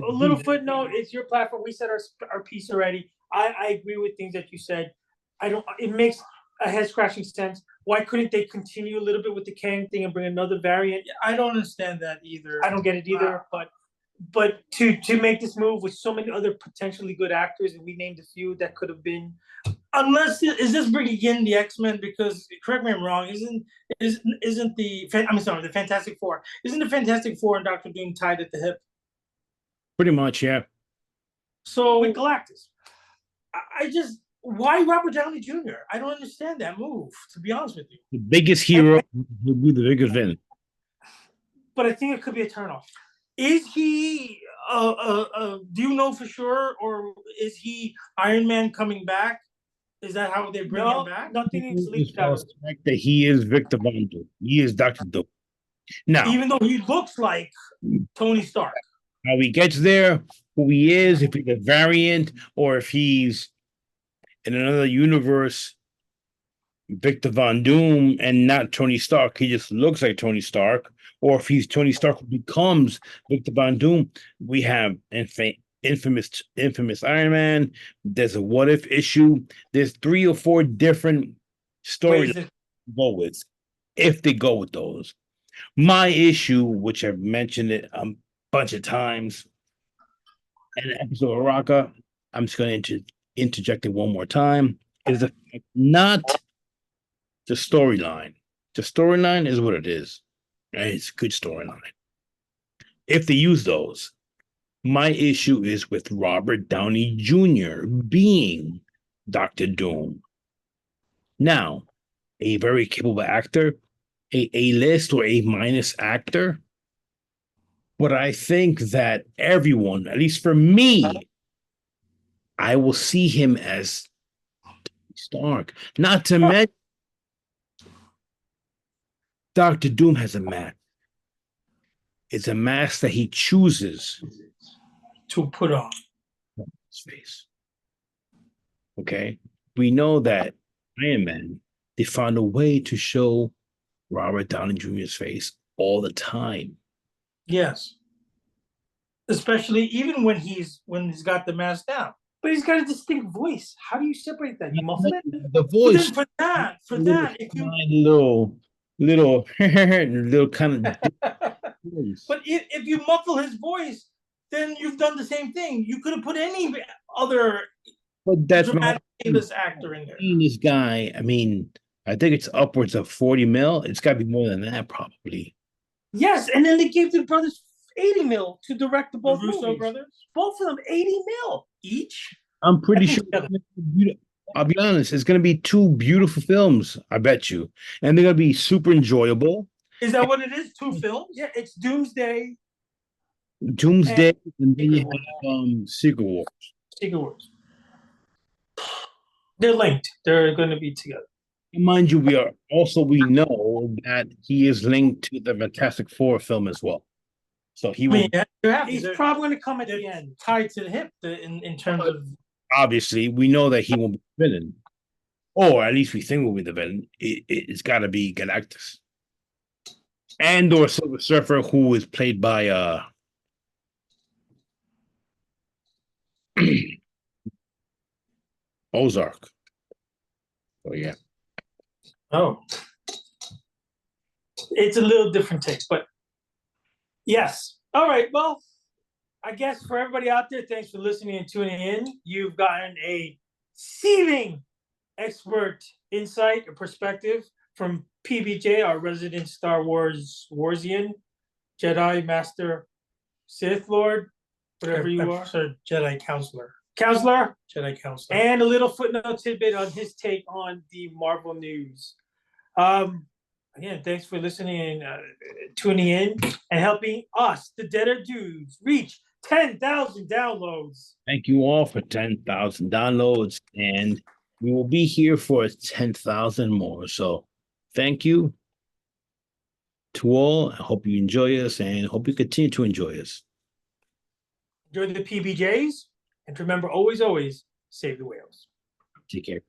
little footnote. It's your platform. We said our piece already. I agree with things that you said. I don't. It makes a head scratching sense. Why couldn't they continue a little bit with the Kang thing and bring another variant? I don't understand that either. I don't get it either. But to make this move with so many other potentially good actors, and we named a few that could have been, unless is this bringing in the X-Men? Because correct me if I'm wrong, isn't the Fantastic Four? Isn't the Fantastic Four and Doctor Doom tied at the hip? Pretty much, yeah. So with Galactus, I just why Robert Downey Jr.? I don't understand that move. To be honest with you, The biggest hero will be the biggest villain. But I think it could be a turnoff. Is he? Do you know for sure, or is he Iron Man coming back? Is that how they bring him back? Nothing is leaked out. That he is Victor Von Doom. He is Dr. Doom. Now, even though he looks like Tony Stark, how he gets there, who he is, if he's a variant, or if he's in another universe, Victor Von Doom and not Tony Stark. He just looks like Tony Stark. Or if he's Tony Stark who becomes Victor Von Doom, we have infamous Iron Man. There's a what if issue. There's 3 or 4 different stories to go with if they go with those. My issue, which I've mentioned it a bunch of times in an episode of Rocka, I'm just going to interject it one more time, is not the storyline. The storyline is what it is. And it's a good storyline. If they use those, my issue is with Robert Downey Jr. being Dr. Doom. Now, a very capable actor, a A-list or A- actor, but I think that everyone, at least for me, I will see him as Stark. Not to mention, Dr. Doom has a mask. It's a mask that he chooses to put on his face. Okay? We know that Iron Man, they found a way to show Robert Downey Jr.'s face all the time. Yes. Especially even when he's got the mask down. But he's got a distinct voice. How do you separate that? You muffle it? The voice. For that, if you little kind of but if you muffle his voice, then you've done the same thing. You could have put any other dramatic actor in there. This guy, I mean, I think it's upwards of 40 mil. It's got to be more than that, probably. Yes, and then they gave the brothers 80 mil to direct the both Russo brothers. Both of them 80 mil each. I'm pretty sure. I'll be honest, it's going to be 2 beautiful films, I bet you. And they're going to be super enjoyable. Is that what it is? 2 films? Yeah, it's Doomsday. And then you have Secret Wars. Secret Wars. They're linked. They're going to be together. Mind you, we know that he is linked to the Fantastic Four film as well. So he will He's probably going to come at the end, tied to the hip in terms of. Obviously, we know that he won't be the villain, or at least we think will be the villain. It's got to be Galactus, and or Silver Surfer, who is played by Ozark. Oh yeah. Oh, it's a little different take, but yes. All right. Well, I guess for everybody out there, thanks for listening and tuning in. You've gotten a seething expert insight or perspective from PBJ, our resident Star Wars Warsian, Jedi Master, Sith Lord, whatever you are. Jedi Counselor. Jedi Counselor. And a little footnote tidbit on his take on the Marvel news. Again, thanks for listening and tuning in and helping us, the Deader Dudes, reach 10,000 downloads. Thank you all for 10,000 downloads, and we will be here for 10,000 more. So thank you to all. I hope you enjoy us and hope you continue to enjoy us. Enjoy the PBJs, and remember, always, always save the whales. Take care.